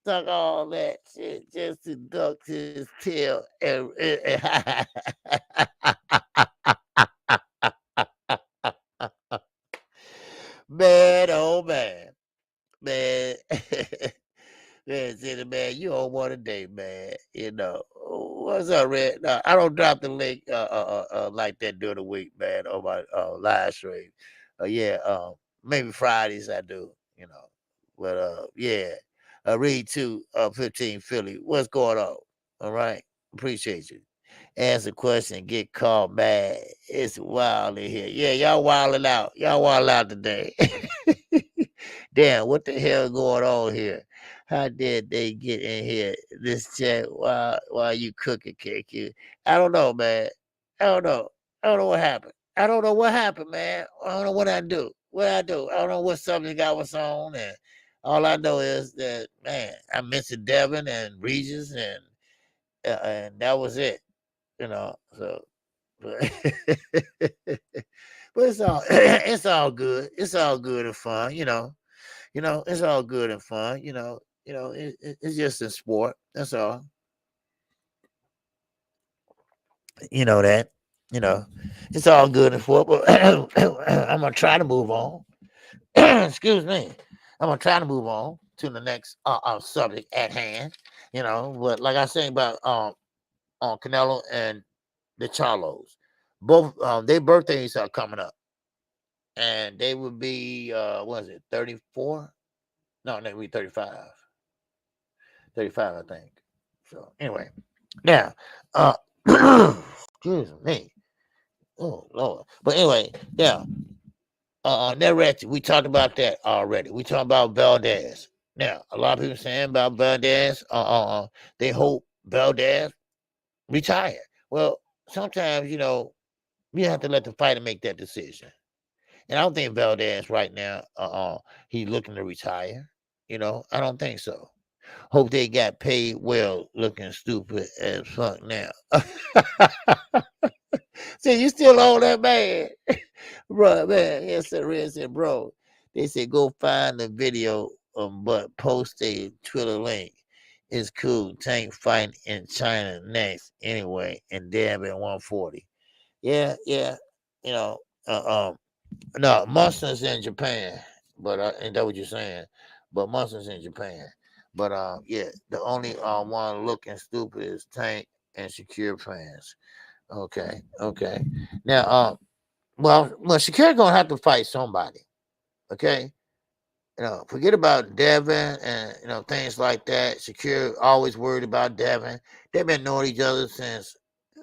Talk all that shit just to duck his tail and man, oh man. Man. Man, you on one today, man. What's up, Red? No, I don't drop the link like that during the week, man, on my live stream. Maybe Fridays I do, But yeah, read to 15 Philly. What's going on? All right, appreciate you. Answer question, get called mad. It's wild in here. Yeah, y'all wilding out. Y'all wilding out today. Damn, what the hell going on here? How did they get in here? This chat while you cooking, KQ? I don't know, man. I don't know. I don't know what happened. I don't know what happened, man. I don't know what I do. I don't know what subject I was on, and all I know is that, man, I mentioned Devin and Regis, and that was it. So, but, but it's all good. It's all good and fun, it's all good and fun, it's just in sport. That's all. That, it's all good and sport, but I'm gonna try to move on. Excuse me. I'm gonna try to move on to the next subject at hand. But like I say about Canelo and the Charlos, both their birthdays are coming up, and they would be what is it, 34? No, they would be 35. 35, I think. So anyway, now, excuse me. Oh Lord. But anyway, yeah. Navarrete, we talked about that already. We talked about Valdez. Now, a lot of people saying about Valdez, they hope Valdez retire. Well, sometimes, you have to let the fighter make that decision. And I don't think Valdez right now, he's looking to retire. I don't think so. Hope they got paid well, looking stupid as fuck now. See, you still on that, man? Bro, man, yes, sir, said, bro. They said go find the video, but post a Twitter link. It's cool. Tank fighting in China next anyway, and Dab at 140. Yeah. You know, no, Munster's in Japan, but ain't that what you're saying? But Munster's in Japan. But yeah, the only one looking stupid is Tank and Secure fans. Okay. Now, well, Shakir gonna have to fight somebody. Okay, forget about Devin and things like that. Shakir always worried about Devin. They've been knowing each other since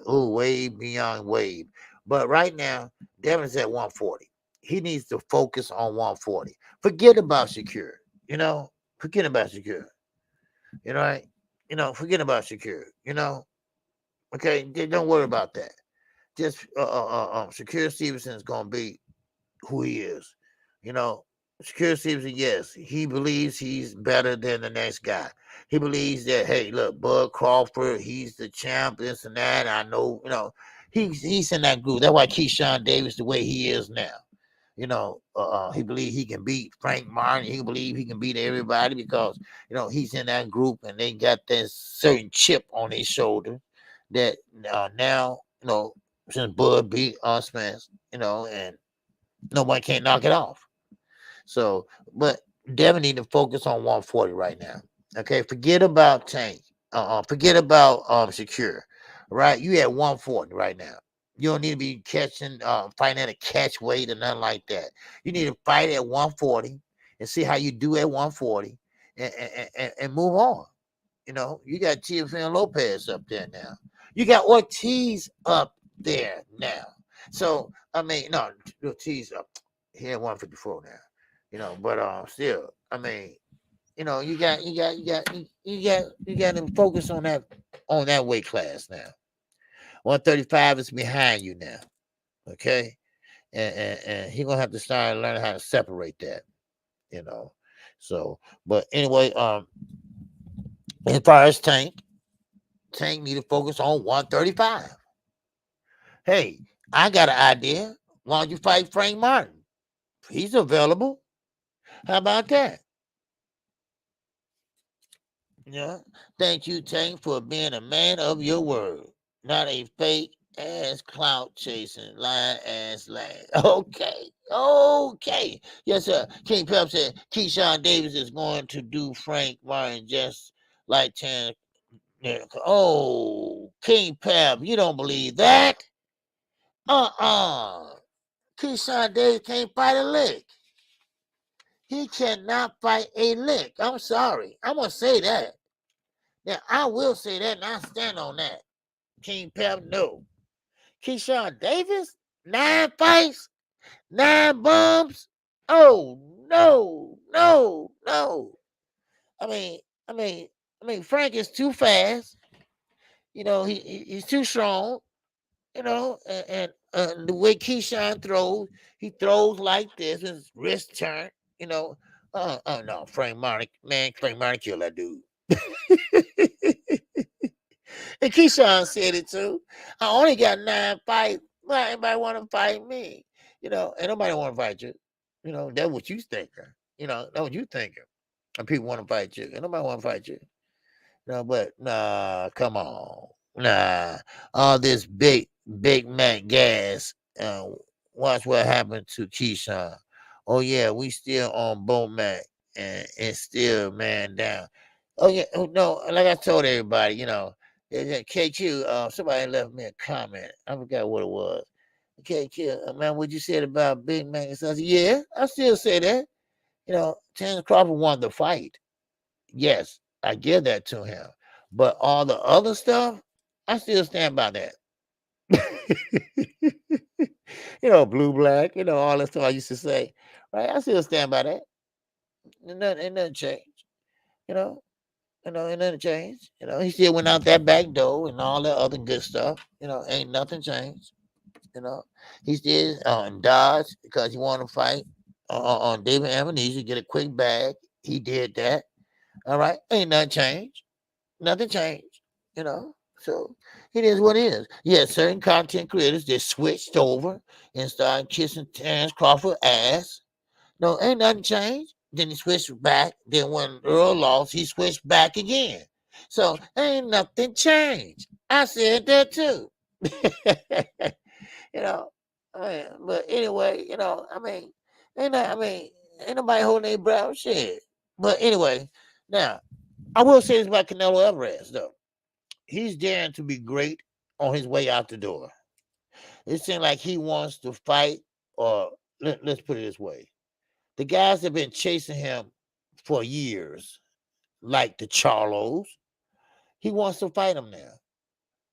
way beyond wave. But right now, Devin's at 140. He needs to focus on 140. Forget about Shakir. Forget about Shakir. Right? Forget about Shakir. Okay, don't worry about that. Just Shakir Stevenson is gonna be who he is. Shakir Stevenson, yes, he believes he's better than the next guy. He believes that, hey, look, Bud Crawford, he's the champ, this and that. I know, he's in that group. That's why Keyshawn Davis the way he is now. He believes he can beat Frank Martin. He believes he can beat everybody because, he's in that group and they got that certain chip on their shoulder that now, since Bud beat Smith, and nobody can't knock it off. So, but Devin need to focus on 140 right now. Okay, forget about Tank. Forget about Secure. Right, you at 140 right now. You don't need to be fighting at a catch weight or nothing like that. You need to fight at 140 and see how you do at 140 and move on. You got Teofimo Lopez up there now. You got Ortiz up there now. So I mean, no, Ortiz up. He at 154 now. But still, I mean, you got to focus on that weight class now. 135 is behind you now. Okay, and he gonna have to start learning how to separate that. So, but anyway, as far as Tank need to focus on 135. Hey, I got an idea. Why don't you fight Frank Martin? He's available. How about that? Yeah. Thank you, Tank, for being a man of your word, not a fake ass clout chasing lying ass lad. Okay. Yes, sir. King Pep said Keyshawn Davis is going to do Frank Martin just like Terence. Oh, King Pep, you don't believe that? Keyshawn Davis can't fight a lick. He cannot fight a lick. I'm sorry. I'm going to say that. Now, I will say that, and I stand on that. King Pep, no. Keyshawn Davis, 9 fights, 9 bums. Oh, no. I mean, Frank is too fast. He's too strong. And the way Keyshawn throws, he throws like this, his wrist turn. No, Frank Martin killed that dude. And Keyshawn said it too. I only got 9 fights. Why anybody want to fight me? And nobody want to fight you. That's what you thinking. That's what you thinking. And people want to fight you. And nobody want to fight you. But nah, come on. Nah. All this big Mac gas. Watch what happened to Keyshawn. Oh yeah, we still on Bo Mac and it's still man down. Oh yeah, no, like I told everybody, KQ, somebody left me a comment. I forgot what it was. KQ, man, what you said about Big Mac? I said, yeah, I still say that. Terence Crawford wanted to fight. Yes, I give that to him. But all the other stuff, I still stand by that. Blue, black, all that stuff I used to say. Right? I still stand by that. Ain't nothing changed. You know, ain't nothing changed. He still went out that back door and all that other good stuff. Ain't nothing changed. You know, he still dodged because he wanted to fight on David Amnesia, get a quick bag. He did that. All right, ain't nothing changed. Nothing changed. So it is what it is. Yeah, certain content creators just switched over and started kissing Terence Crawford ass. No, ain't nothing changed. Then he switched back. Then when Earl lost, he switched back again. So ain't nothing changed. I said that too. you know. But anyway, ain't nobody holding their brow shit. But anyway, now I will say this about Canelo Alvarez though. He's daring to be great on his way out the door. It seems like he wants to fight, or let's put it this way. The guys that have been chasing him for years, like the Charlos, he wants to fight them now.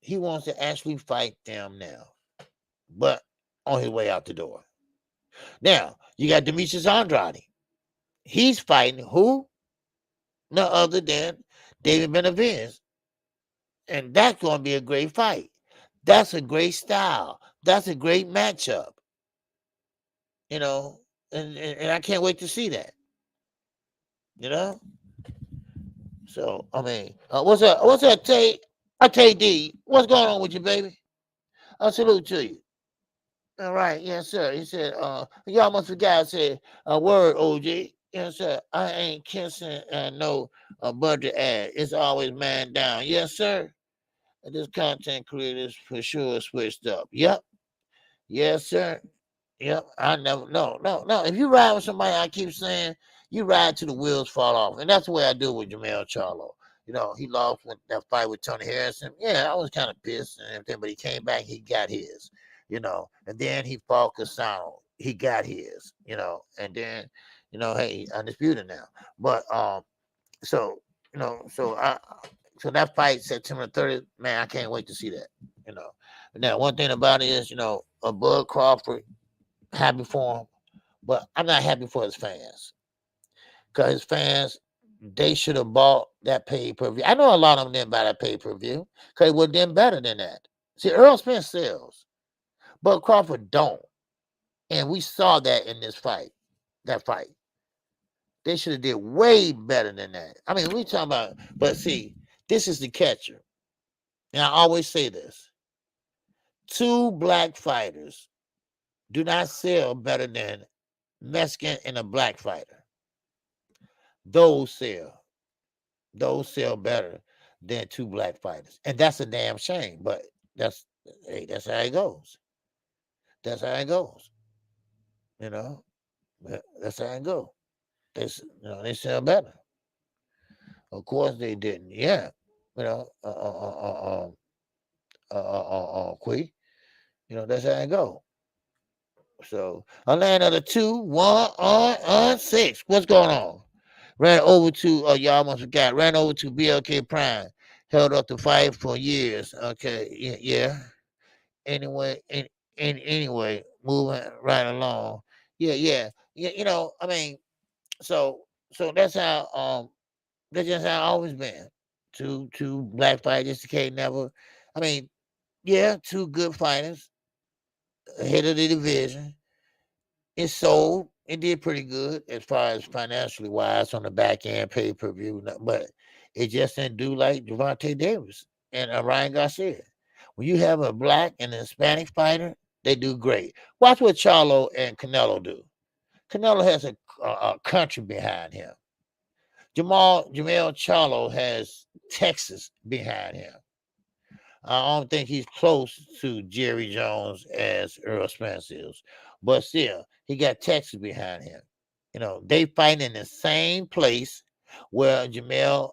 He wants to actually fight them now, but on his way out the door. Now, you got Demetrius Andrade. He's fighting who? No other than David Benavidez. And that's going to be a great fight. That's a great style. That's a great matchup. And I can't wait to see that. So, what's up? What's up, Tay? Tay D. What's going on with you, baby? I salute to you. All right, yes, sir. He said, y'all must forgot, said, a word, OG. Yes, sir. I ain't kissing no budget ad. It's always man down. Yes, sir. This content creators for sure switched up. Yep. Yes, sir. Yep. I never, no. If you ride with somebody, I keep saying, you ride till the wheels fall off. And that's the way I do with Jamel Charlo. He lost with that fight with Tony Harrison. Yeah, I was kind of pissed and everything, but he came back, he got his, and then he fought Casano. He got his, and then, hey, undisputed now. But so that fight September 30th, man, I can't wait to see that, Now, one thing about it is, Bud Crawford, happy for him, but I'm not happy for his fans. Because his fans, they should have bought that pay-per-view. I know a lot of them didn't buy that pay-per-view because it would have been better than that. See, Earl Spence sells, but Crawford don't. And we saw that in this fight, that fight. They should have did way better than that. I mean, we talking about, but see, this is the catcher. And I always say this. 2 black fighters do not sell better than Mexican and a black fighter. Those sell better than 2 black fighters. And that's a damn shame, but that's how it goes. That's how it goes. That's how it goes. They sell better. Of course they didn't. Yeah. Quee. That's how it goes. So I land on the 2-1 on 6. What's going on? Ran over to y'all must have got ran over to BLK Prime. Held up the fight for years. Okay, yeah. Anyway, moving right along. Yeah. So that's how that's just how it's always been. Two black fighters, K never. Yeah, 2 good fighters ahead of the division. It sold. It did pretty good as far as financially wise on the back end pay-per-view, but it just didn't do like Gervonta Davis and Ryan Garcia. When you have a black and a Hispanic fighter, they do great. Watch what Charlo and Canelo do. Canelo has a country behind him. Jamel Charlo has Texas behind him. I don't think he's close to Jerry Jones as Earl Spence is, but still, he got Texas behind him. They fight in the same place where Bud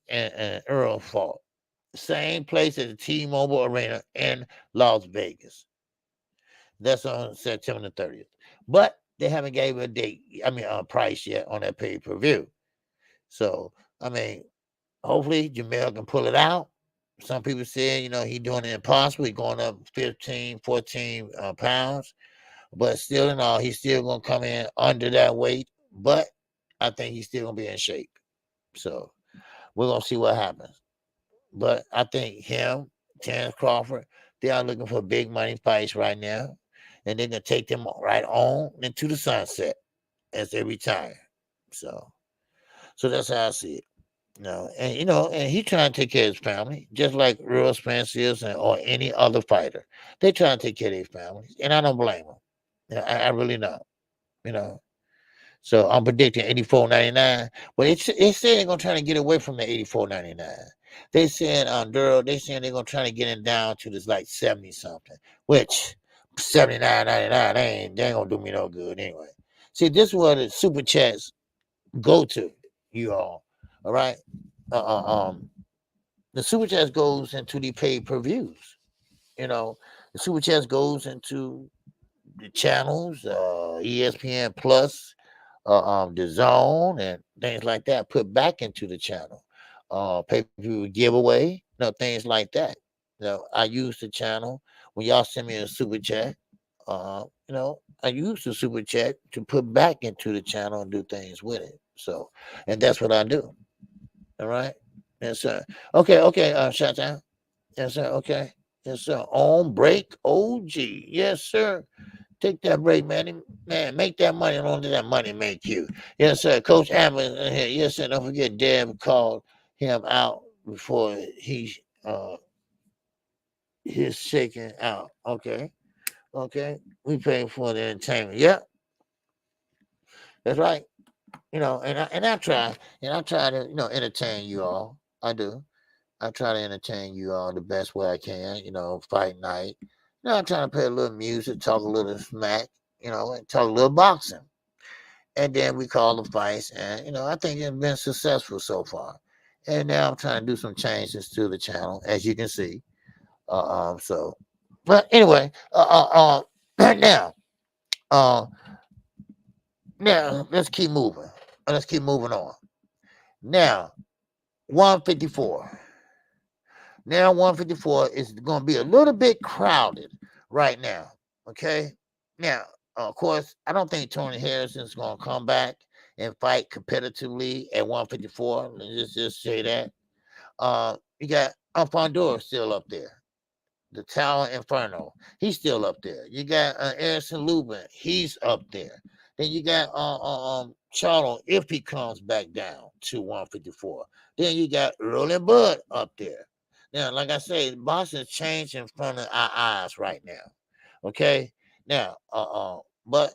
and Earl fought. Same place at the T-Mobile Arena in Las Vegas. That's on September the 30th. But they haven't gave a date, a price yet on that pay-per-view. So, hopefully Jamel can pull it out. Some people say, he's doing it impossible. He's going up 15, 14 pounds. But still in all, he's still going to come in under that weight. But I think he's still gonna be in shape. So we're gonna see what happens. But I think him, Terence Crawford, they are looking for big money fights right now, and they're gonna take them right on into the sunset as they retire. So, so that's how I see it. And he trying to take care of his family, just like Earl Spence is, or any other fighter. They trying to take care of their families, and I don't blame them. I really don't. You know, so I'm predicting 84.99. But it said they're gonna try to get away from the 84.99. They said Duro, they saying they're gonna try to get it down to this like 70 something, which 79.99 they ain't gonna do me no good anyway. See, this is what the super chats go to, you all. All right. The super chats goes into the pay per views. The super chats goes into the channels, ESPN Plus, the Zone, and things like that. Put back into the channel, pay per view giveaway, things like that. I use the channel when y'all send me a super chat. I use the super chat to put back into the channel and do things with it. So, and that's what I do. All right. Yes, sir. Okay. Shut down. Yes, sir. Okay. Yes, sir. On break, OG. Yes, sir. Take that break, man. Man, make that money. Don't let that money make you. Yes, sir. Coach Amber in here. Yes, sir. Don't forget Deb called him out before he's shaking out. Okay. We pay for the entertainment. Yep. That's right. I try to, entertain you all. I do. I try to entertain you all the best way I can, fight night. I'm trying to play a little music, talk a little smack, and talk a little boxing. And then we call the fights, and, I think it's been successful so far. And now I'm trying to do some changes to the channel, as you can see. But anyway, now, let's keep moving. Let's keep moving on. Now, 154. Now 154 is going to be a little bit crowded right now. Okay. Now, of course, I don't think Tony Harrison is going to come back and fight competitively at 154. Let's just say that. You got Alfondor still up there. The Tower Inferno, he's still up there. You got Erison Lubin, he's up there. Then you got Charlo if he comes back down to 154. Then you got Earl and Bud up there. Now, like I say, boxing's changed in front of our eyes right now. Okay? Now, but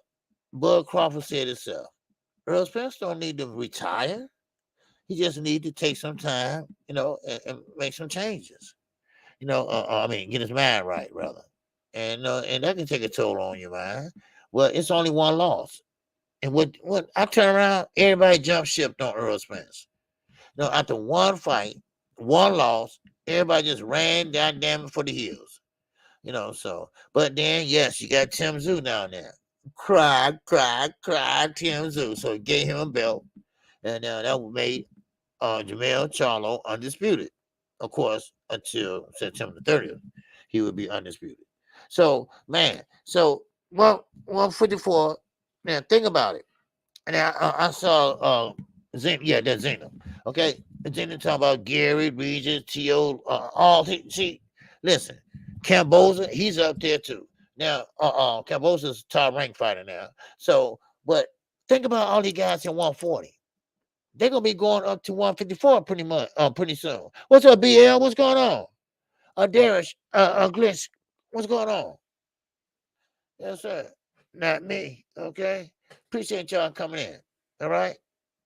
Bud Crawford said himself, Earl Spence don't need to retire. He just need to take some time, and make some changes. Get his mind right, rather. And that can take a toll on your mind. Well, it's only one loss. And what I turn around, everybody jump ship on Earl Spence. After one fight, one loss, everybody just ran down damn it for the hills. But then, yes, you got Tim Tszyu down there. Cried, Tim Tszyu. So he gave him a belt. And that made Jamel Charlo undisputed. Of course, until September 30th, he would be undisputed. So, man, 154. Now, think about it. And I saw that's Zena. Okay, Zena talking about Gary, Regis, T.O., all. See, listen, Camboza, he's up there too. Now, Camboza's a top rank fighter now. So, but think about all these guys in 140. They're gonna be going up to 154 pretty soon. What's up, BL? What's going on? Darish, Glitch, what's going on? Yes, sir. Not me. Okay. Appreciate y'all coming in. All right.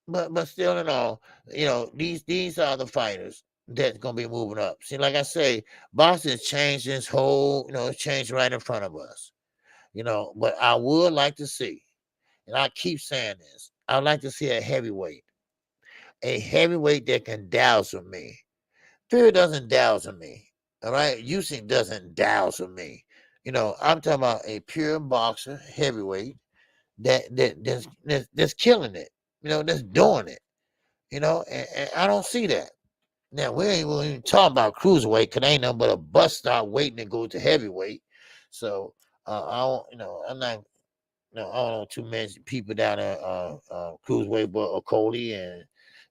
But still in all, these are the fighters that's gonna be moving up. See, like I say, boxing changed this whole, it's changed right in front of us. But I would like to see, and I keep saying this, I'd like to see a heavyweight that can dazzle me. Fear doesn't dazzle me. All right. Usyk doesn't dazzle me. I'm talking about a pure boxer, heavyweight that's killing it. That's doing it. And I don't see that. Now we ain't even talking about cruiserweight because ain't nothing but a bus stop waiting to go to heavyweight. So I don't, I'm not No, I don't know too many people down there, Cruiserweight, but Cody and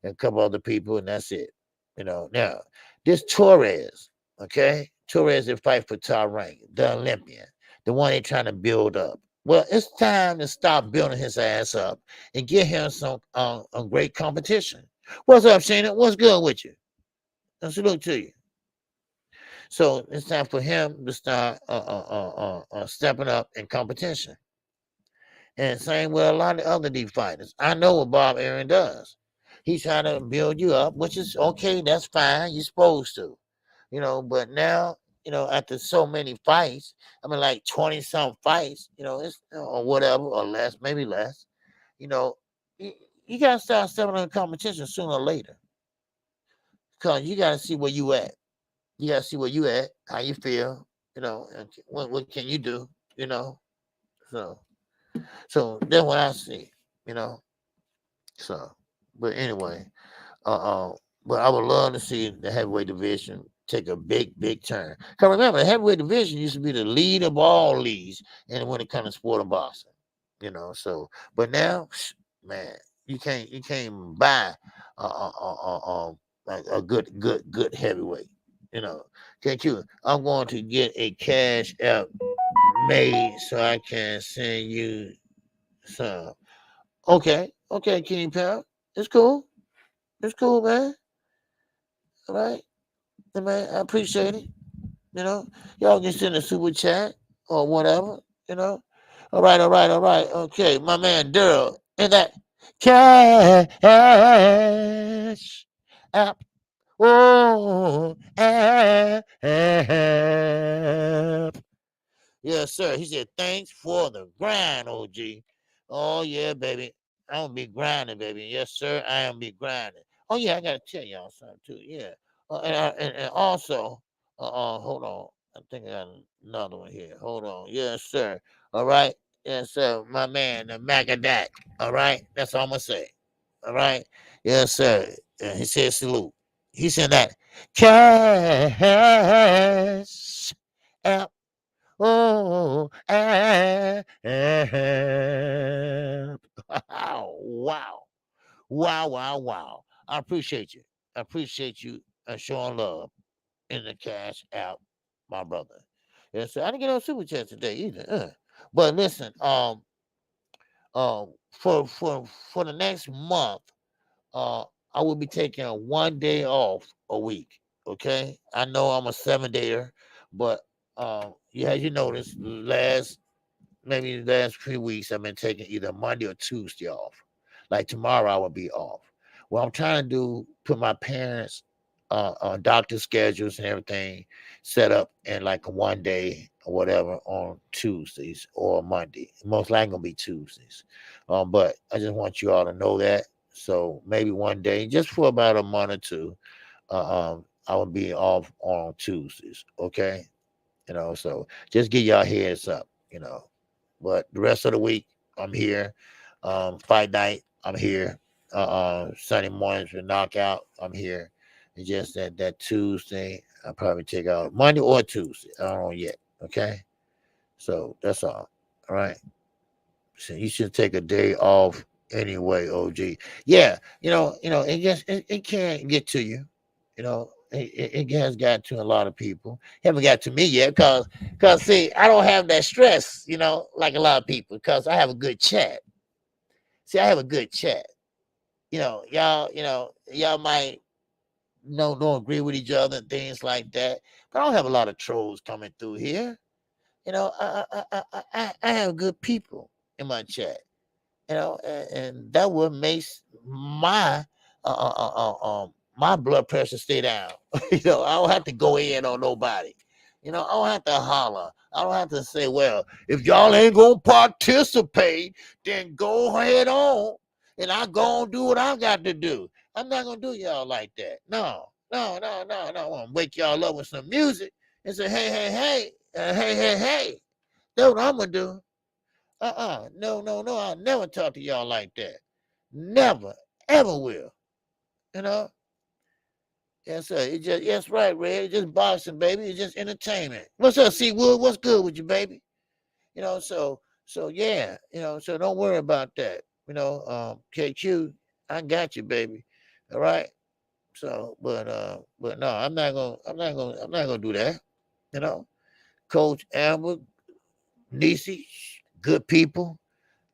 a couple other people, and that's it. Now this Torres, okay, Torres that fight for top rank, the Olympian, the one they trying to build up. Well, it's time to stop building his ass up and get him some a great competition. What's up, Shana? What's good with you? I salute to you. So it's time for him to start stepping up in competition. And same with a lot of other deep fighters. I know what Bob Aaron does. He's trying to build you up, which is okay. That's fine. You're supposed to, But now, after so many fights, I mean, like 20 some fights, it's or whatever, or less, maybe less. You know, you, you gotta start stepping on the competition sooner or later, because you gotta see where you at. You gotta see where you at, how you feel, and what can you do, So, that's what I see, you know. So, but anyway, uh, uh, but I would love to see the heavyweight division take a big turn. Cause remember, the heavyweight division used to be the lead of all leagues, and when it comes to sport and boxing, So, but now, man, you can't buy a good heavyweight. Can't you? I'm going to get a cash app made so I can send you some. Okay, Kenny Pal. It's cool. It's cool, man. All right. Yeah, man, I appreciate it. You know, y'all can send a super chat or whatever, you know. All right. Okay, my man Daryl in that cash app. Oh, app. Yes, sir. He said, thanks for the grind, OG. Oh, yeah, baby. I'm going to be grinding, baby. Yes, sir. I am be grinding. Oh, yeah, I got to tell y'all something, too. Yeah. And also, hold on. I think I got another one here. Hold on. Yes, sir. All right. Yes, sir. My man, the Magadak. All right. That's all I'm going to say. All right. Yes, sir. He said salute. He said that cash app. Oh, wow. Wow. I appreciate you. I appreciate you showing love in the cash out, my brother. Yes, sir. I didn't get no super chat today either. But listen, for the next month, uh, I will be taking 1 day off a week. Okay, I know I'm a 7 dayer, but yeah, as you notice, maybe the last 3 weeks I've been taking either Monday or Tuesday off. Like tomorrow I will be off. What I'm trying to do, put my parents doctor schedules and everything set up in like a 1 day or whatever on Tuesdays or Monday. Most likely gonna be Tuesdays. But I just want you all to know that. So maybe 1 day, just for about a month or two, I will be off on Tuesdays. Okay. So just give y'all heads up, But the rest of the week, I'm here. Fight night, I'm here. Sunday mornings for knockout, I'm here. It's just that Tuesday, I'll probably take out Monday or Tuesday. I don't know yet. Okay. So that's all. All right. So you should take a day off anyway, OG. Yeah, it can't get to you. It has got to a lot of people. Haven't got to me yet, cause see, I don't have that stress, like a lot of people, because I have a good chat. See, I have a good chat. Y'all might don't agree with each other and things like that, but I don't have a lot of trolls coming through here. I have good people in my chat. And that would make my my blood pressure stay down. I don't have to go in on nobody. I don't have to holler. I don't have to say, well, if y'all ain't gonna participate, then go ahead on, and I go and do what I got to do. I'm not gonna do y'all like that. No. I want to wake y'all up with some music and say, hey, hey. That's what I'm gonna do. No. I'll never talk to y'all like that. Never, ever will. You know? Yes, sir. Yes, right, Red. It's just boxing, baby. It's just entertainment. What's up, C Wood? What's good with you, baby? So So yeah, so don't worry about that. KQ, I got you, baby. All right. So, but no, I'm not gonna do that. You know, Coach Amber, Nisi, good people.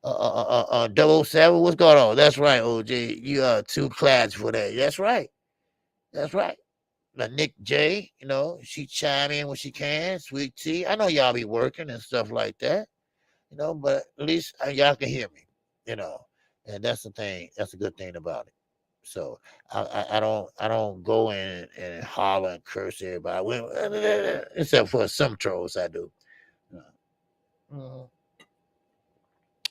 007, what's going on? That's right, OJ. You are too classy for that. That's right. That's right. Now, Nick J, she chime in when she can. Sweet Tea. I know y'all be working and stuff like that, but at least y'all can hear me, you know. And that's the thing. That's a good thing about it. So I don't go in and holler and curse everybody. Except for some trolls I do. Mhm.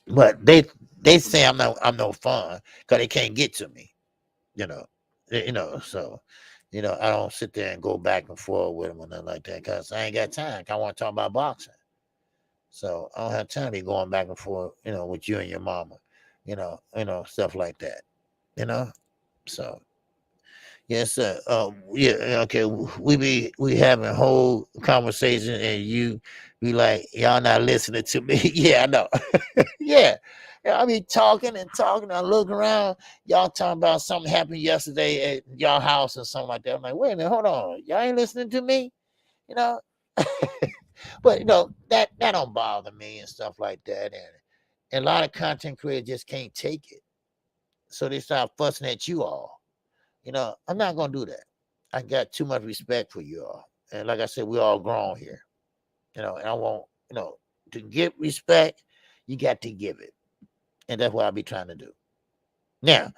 But they say I'm no fun because they can't get to me. You know, so I don't sit there and go back and forth with them or nothing like that because I ain't got time. I want to talk about boxing. So I don't have time to be going back and forth, with you and your mama, stuff like that. You know, so yes, sir. Yeah, okay. We having a whole conversation, and you be like, y'all not listening to me. Yeah, I know. Yeah. Yeah, I be talking and talking. I look around. Y'all talking about something happened yesterday at y'all house or something like that. I'm like, wait a minute, hold on. Y'all ain't listening to me, you know. But that don't bother me and stuff like that. And a lot of content creators just can't take it, so they start fussing at you all. I'm not gonna do that. I got too much respect for you all. And like I said, we're all grown here. And I want, to give respect, you got to give it. And that's what I'll be trying to do. Now,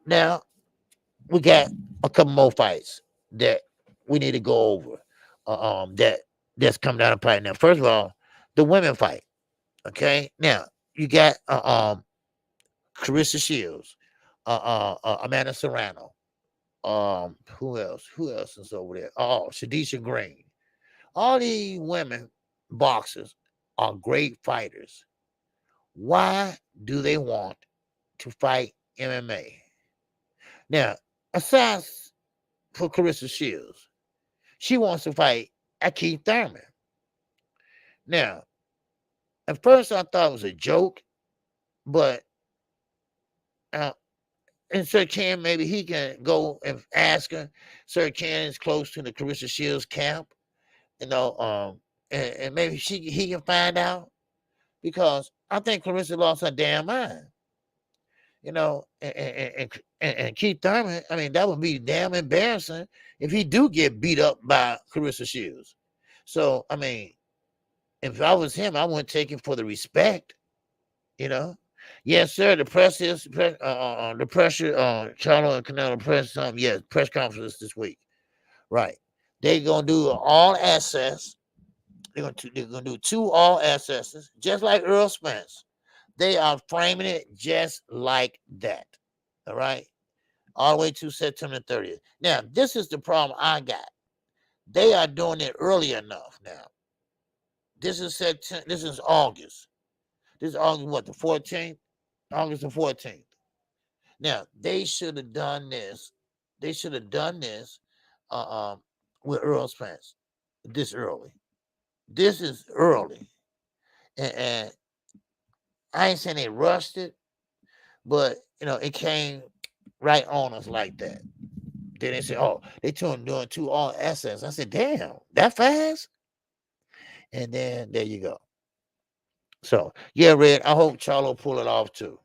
now we got a couple more fights that we need to go over. That's come down the pipe. Now, first of all, the women fight. Okay. Now you got Carissa Shields, Amanda Serrano. Who else? Who else is over there? Oh, Shadisha Green. All these women boxers are great fighters. Why do they want to fight MMA? Now, aside for Carissa Shields, she wants to fight Keith Thurman. Now, at first I thought it was a joke, but uh, and Sir Ken, maybe he can go and ask her. Sir Ken is close to the Carissa Shields camp, and maybe he can find out because I think Carissa lost her damn mind. And Keith Thurman, I mean, that would be damn embarrassing if he do get beat up by Carissa Shields. So, I mean, if I was him, I wouldn't take him for the respect, you know. Yes, sir. The press is the pressure. Charlo and Canelo press something. Yes, press conference this week. Right. They're gonna do all access. They're gonna do 2 all accesses, just like Earl Spence. They are framing it just like that. All right. All the way to September 30th. Now, this is the problem I got. They are doing it early enough now. This is September. This is August. This is August, what, the 14th? August the 14th. Now, they should have done this. They should have done this with Earl Spence this early. This is early. And I ain't saying they rushed it, but, it came right on us like that. Then they said, oh, they doing 2 all access. I said, damn, that fast? And then there you go. So, yeah, Red, I hope Charlo pull it off too.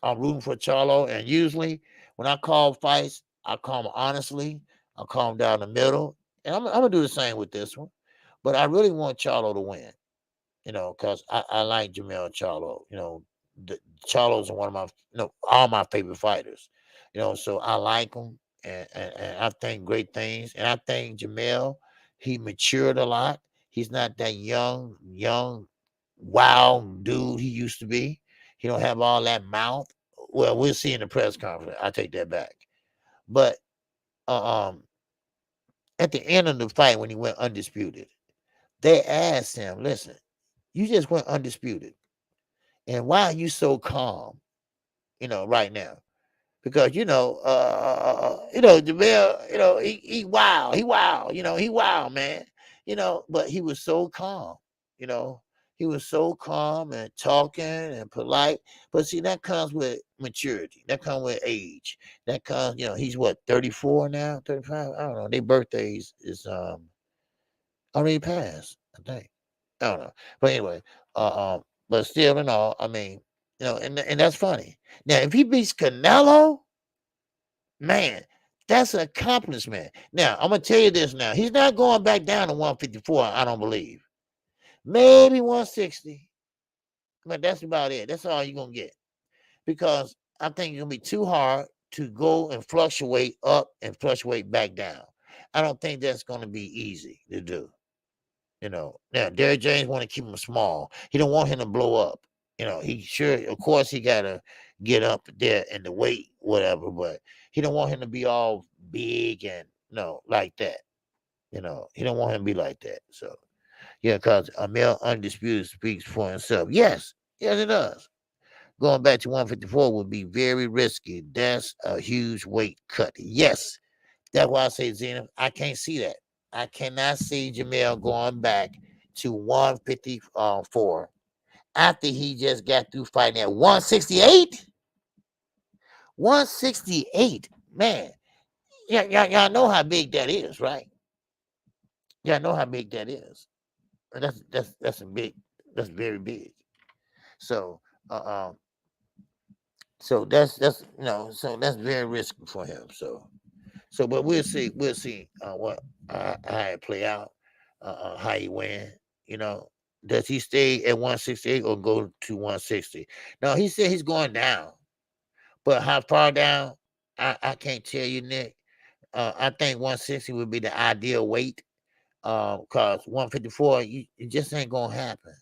I'm rooting for Charlo. And usually when I call fights, I call them honestly. I call them down the middle. And I'm going to do the same with this one. But I really want Charlo to win, because I like Jamel Charlo. Charlo's one of my, all my favorite fighters. So I like him. And I think great things. And I think Jamel, he matured a lot. He's not that young, wild dude he used to be. He don't have all that mouth. Well, we'll see in the press conference. I take that back. But at the end of the fight, when he went undisputed, they asked him, "Listen, you just went undisputed, and why are you so calm? Right now." Because Jamel, he wild, he wild, he wild, man. But he was so calm, He was so calm and talking and polite. But see, that comes with maturity. That comes with age. That comes, he's what, 34 now, 35? I don't know. Their birthdays is already passed, I think. I don't know. But anyway, but still in all, I mean, and that's funny. Now, if he beats Canelo, man, that's an accomplishment. Now, I'm gonna tell you this now. He's not going back down to 154, I don't believe. Maybe 160. But that's about it. That's all you're gonna get. Because I think it's gonna be too hard to go and fluctuate up and fluctuate back down. I don't think that's gonna be easy to do. Now Derrick James want to keep him small. He don't want him to blow up. He sure, of course, he gotta get up there in the weight, whatever, but he don't want him to be all big and like that. He don't want him to be like that. So yeah, because a male undisputed speaks for himself. Yes, it does. Going back to 154 would be very risky. That's a huge weight cut. Yes, that's why I say, Zena, I can't see that. I cannot see Jamel going back to 154 after he just got through fighting at 168. 168, man. Y'all know how big that is, right? Y'all know how big that is. That's a big. That's very big. So, so that's so that's very risky for him. So, but we'll see. We'll see what how it play out. How he win. Does he stay at 168 or go to 160? No, he said he's going down, but how far down? I can't tell you, Nick. I think 160 would be the ideal weight. Cause 154, it just ain't gonna happen.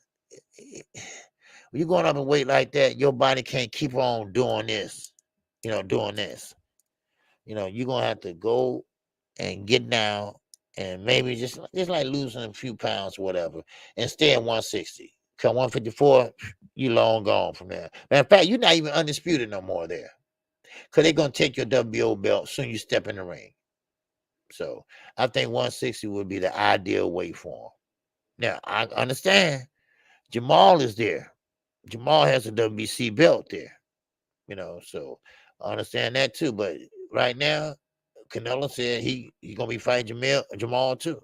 When you're going up in weight like that, your body can't keep on doing this. Doing this. You're gonna have to go and get down and maybe just like losing a few pounds, whatever, and stay at 160. Come 154, you long gone from there. Matter of fact, you're not even undisputed no more there. Because they're gonna take your WBO belt soon you step in the ring. So I think 160 would be the ideal weight for him. Now, I understand Jamal is there. Jamal has a WBC belt there. So I understand that too. But right now, Canelo said he's gonna be fighting Jamal too.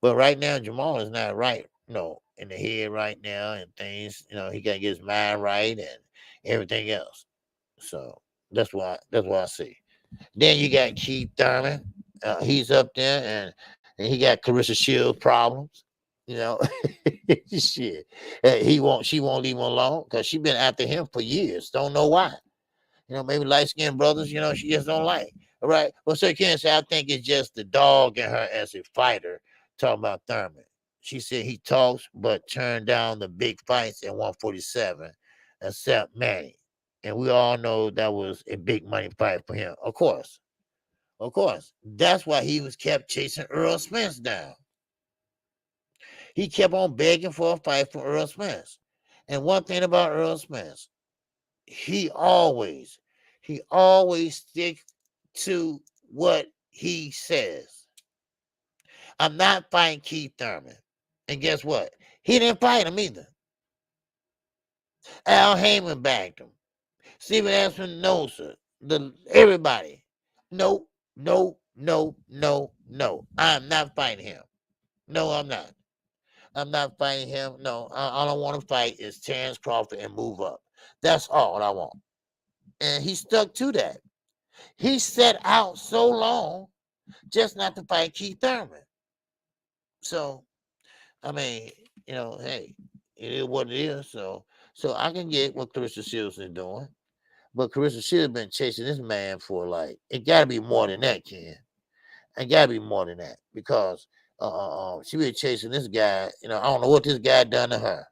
But right now, Jamal is not right, in the head right now and things. He gotta get his mind right and everything else. So that's why I see. Then you got Keith Thurman. He's up there and he got Clarissa Shields problems. Shit. She won't leave him alone because she been after him for years. Don't know why. Maybe light-skinned brothers, she just don't like. All right. Well, so you can't say I think it's just the dog in her as a fighter talking about Thurman. She said he talks but turned down the big fights at 147 except Manny. And we all know that was a big money fight for him. Of course. That's why he was kept chasing Earl Spence down. He kept on begging for a fight from Earl Spence. And one thing about Earl Spence, he always sticks to what he says. I'm not fighting Keith Thurman. And guess what? He didn't fight him either. Al Heyman backed him. Steven Espinosa, everybody. No. I'm not fighting him. No, I'm not. I'm not fighting him. No, all I want to fight is Terence Crawford and move up. That's all I want. And he stuck to that. He set out so long just not to fight Keith Thurman. So, I mean, hey, it is what it is. So I can get what Clarissa Shields is doing. But Clarissa Shields been chasing this man for it got to be more than that, Ken. It got to be more than that because she been chasing this guy. I don't know what this guy done to her,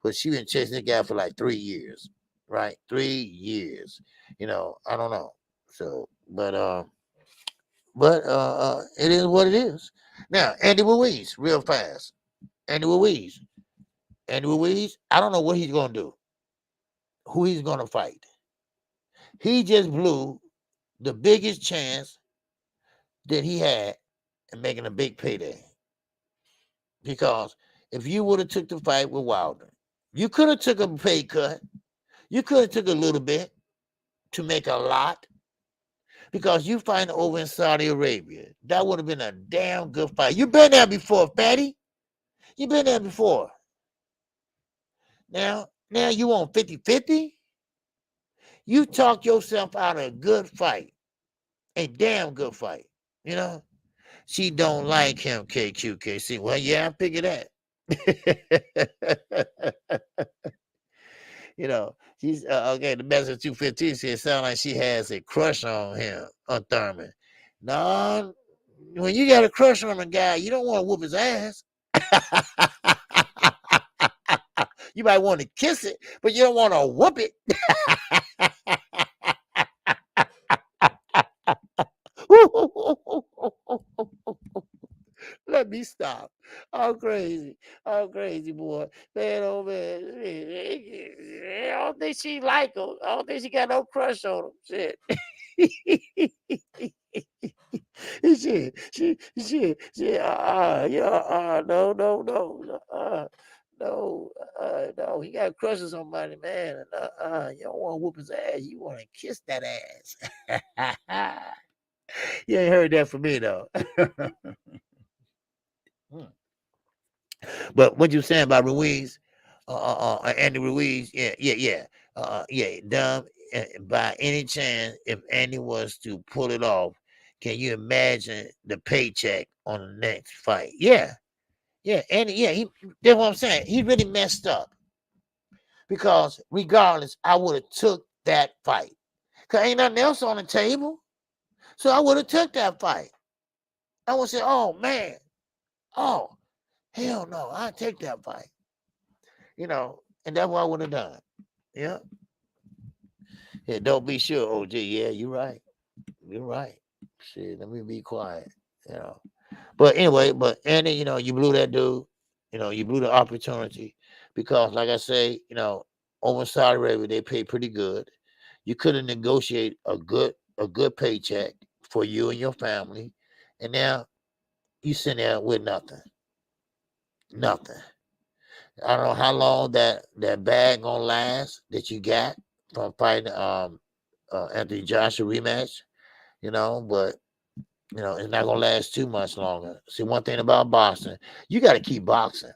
but she been chasing this guy for 3 years, right? 3 years. I don't know. So, but it is what it is. Now, Andy Ruiz, real fast. Andy Ruiz, I don't know what he's gonna do. Who he's gonna fight? He just blew the biggest chance that he had in making a big payday. Because if you would have took the fight with Wilder. You could have took a pay cut. You could have took a little bit to make a lot because you fight over in Saudi Arabia. That would have been a damn good fight. You been there before, fatty. You been there before. Now you want 50-50? You talk yourself out of a good fight. A damn good fight. You know? She don't like him, KQKC. Well, yeah, I figure that. You know, she's okay. The message 215 said sound like she has a crush on him, on Thurman. No, when you got a crush on a guy, you don't want to whoop his ass. You might want to kiss it, but you don't want to whoop it. Let me stop. I'm crazy. Boy. Man, oh man. I don't think she like him. I don't think she got no crush on him. Shit. No. He got crushes on money, man. You don't want to whoop his ass. You want to kiss that ass. You ain't heard that from me, though. But what you saying about Ruiz, Andy Ruiz? Yeah. Dumb. By any chance, if Andy was to pull it off, can you imagine the paycheck on the next fight? Yeah. Andy. Yeah, that's what I'm saying. He really messed up because regardless, I would have took that fight. Cause ain't nothing else on the table, so I would have took that fight. I would say, oh man, oh. Hell no, I'd take that fight. You know, and that's what I would have done. Yeah. Yeah, don't be sure, OG. Yeah, you're right. You're right. Shit, let me be quiet. You know. But anyway, Andy, you blew that dude. You blew the opportunity because, like I say, over in Saudi Arabia, they pay pretty good. You could have negotiated a good paycheck for you and your family. And now you sit there with nothing. Nothing. I don't know how long that bag gonna last that you got from fighting Anthony Joshua rematch, but it's not gonna last too much longer. See, one thing about boxing, you gotta keep boxing.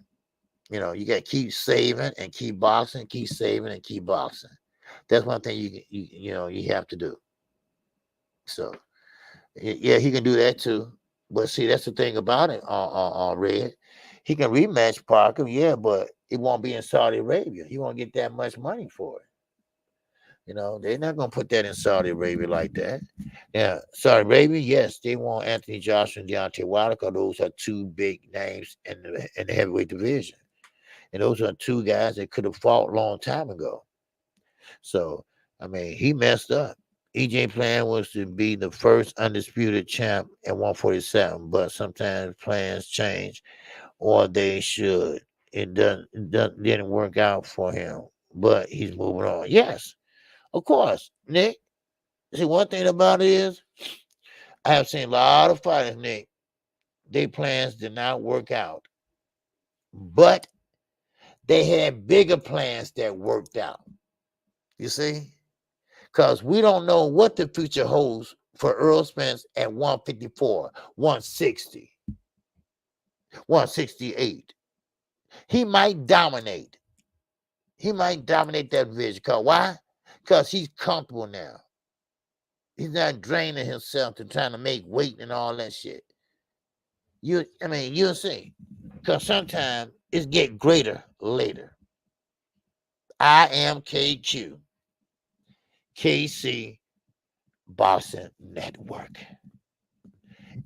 You gotta keep saving and keep boxing, keep saving and keep boxing. That's one thing you have to do. So yeah, he can do that too. But see, that's the thing about it on Red. He can rematch Parker, yeah, but it won't be in Saudi Arabia. He won't get that much money for it. They're not going to put that in Saudi Arabia like that. Now, Saudi Arabia, yes, they want Anthony Joshua and Deontay Wilder because those are two big names in the heavyweight division. And those are two guys that could have fought a long time ago. So, I mean, he messed up. EJ plan was to be the first undisputed champ at 147, but sometimes plans change, or they should. It didn't work out for him, but he's moving on. Yes, of course, Nick. See, one thing about it is, I have seen a lot of fighters, Nick. Their plans did not work out, but they had bigger plans that worked out. You see? Because we don't know what the future holds for Earl Spence at 154, 160, 168. He might dominate. He might dominate that division. Because why? Because he's comfortable now. He's not draining himself to trying to make weight and all that shit. You'll see. Because sometimes it's get greater later. I am KQKC Boxing Network.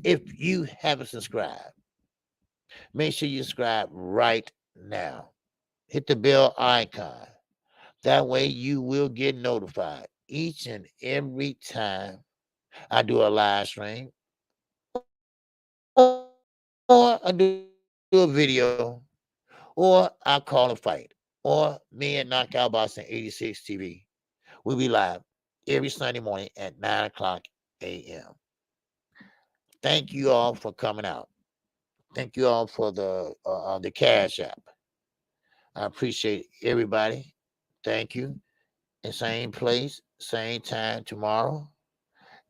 If you haven't subscribed, make sure you subscribe right now. Hit the bell icon. That way you will get notified each and every time I do a live stream or I do a video or I call a fight or me and Knockout Boxing 86 TV. We'll be live every Sunday morning at 9 o'clock a.m. Thank you all for coming out. Thank you all for the Cash App. I appreciate everybody. Thank you. And same place, same time tomorrow.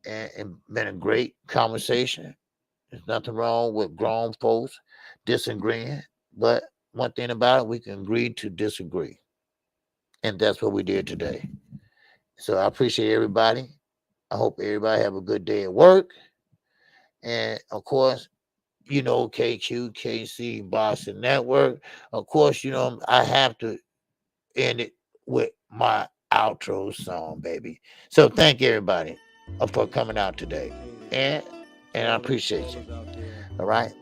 And been a great conversation. There's nothing wrong with grown folks disagreeing. But one thing about it, we can agree to disagree. And that's what we did today. So I appreciate everybody. I hope everybody have a good day at work. And of course, you know, KQKC Boxing Network. Of course, you know, I have to end it with my outro song, baby. So thank everybody for coming out today. And I appreciate you. All right.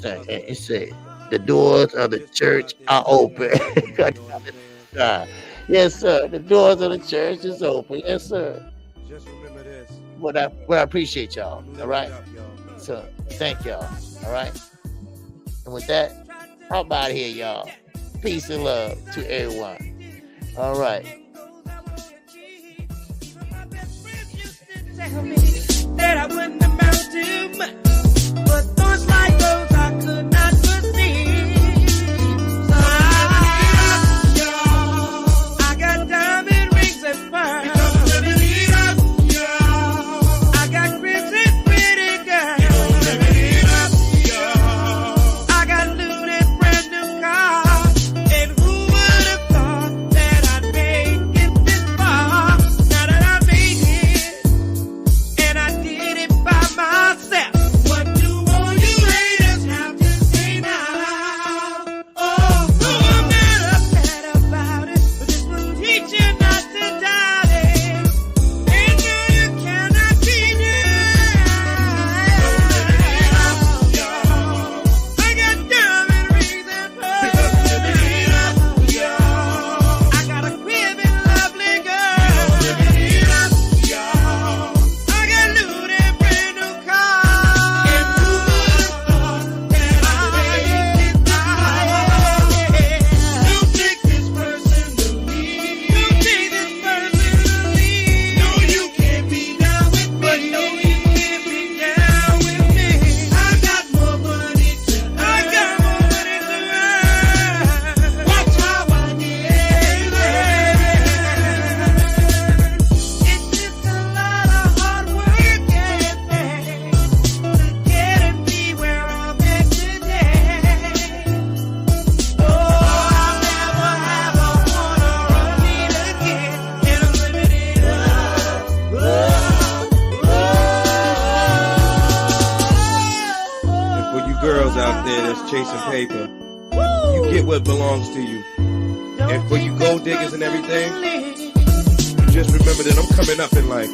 And it said the doors of the church are open. Yes, sir. The doors of the church is open. Yes, sir. Just remember this. Well, I appreciate y'all. All right. So thank y'all. All right. And with that, how about here, y'all? Peace and love to everyone. All right. Tell me that I wouldn't amount to much, but thoughts like those I could not foresee. So I got diamond rings and pearls. I got crimson pretty girls. I got looted brand new cars. And who would have thought that I'd make it this far? Now that I made it, and I did it by myself. What do all you haters have to say now? Oh, I'm not upset about it, but this will teach you not to doubt it. And now you cannot be denied. I got diamond rings and pearls. I got a crib and lovely girl. I got looted brand new cars. And who would have thought that I'd make it this far? Don't take this personally. Don't take this personally. No, you can't be down with me. But no, you can't be down with me. I got more money to earn. Watch how I get it. It's just a lot of hard work and pain to get and be where I'm at today. Oh, I'll never have a wanna run me again, and I'm living it up. And for you girls out there that's chasing paper, you get what belongs to you. And for you gold diggers and everything, just remember that I'm coming up in life.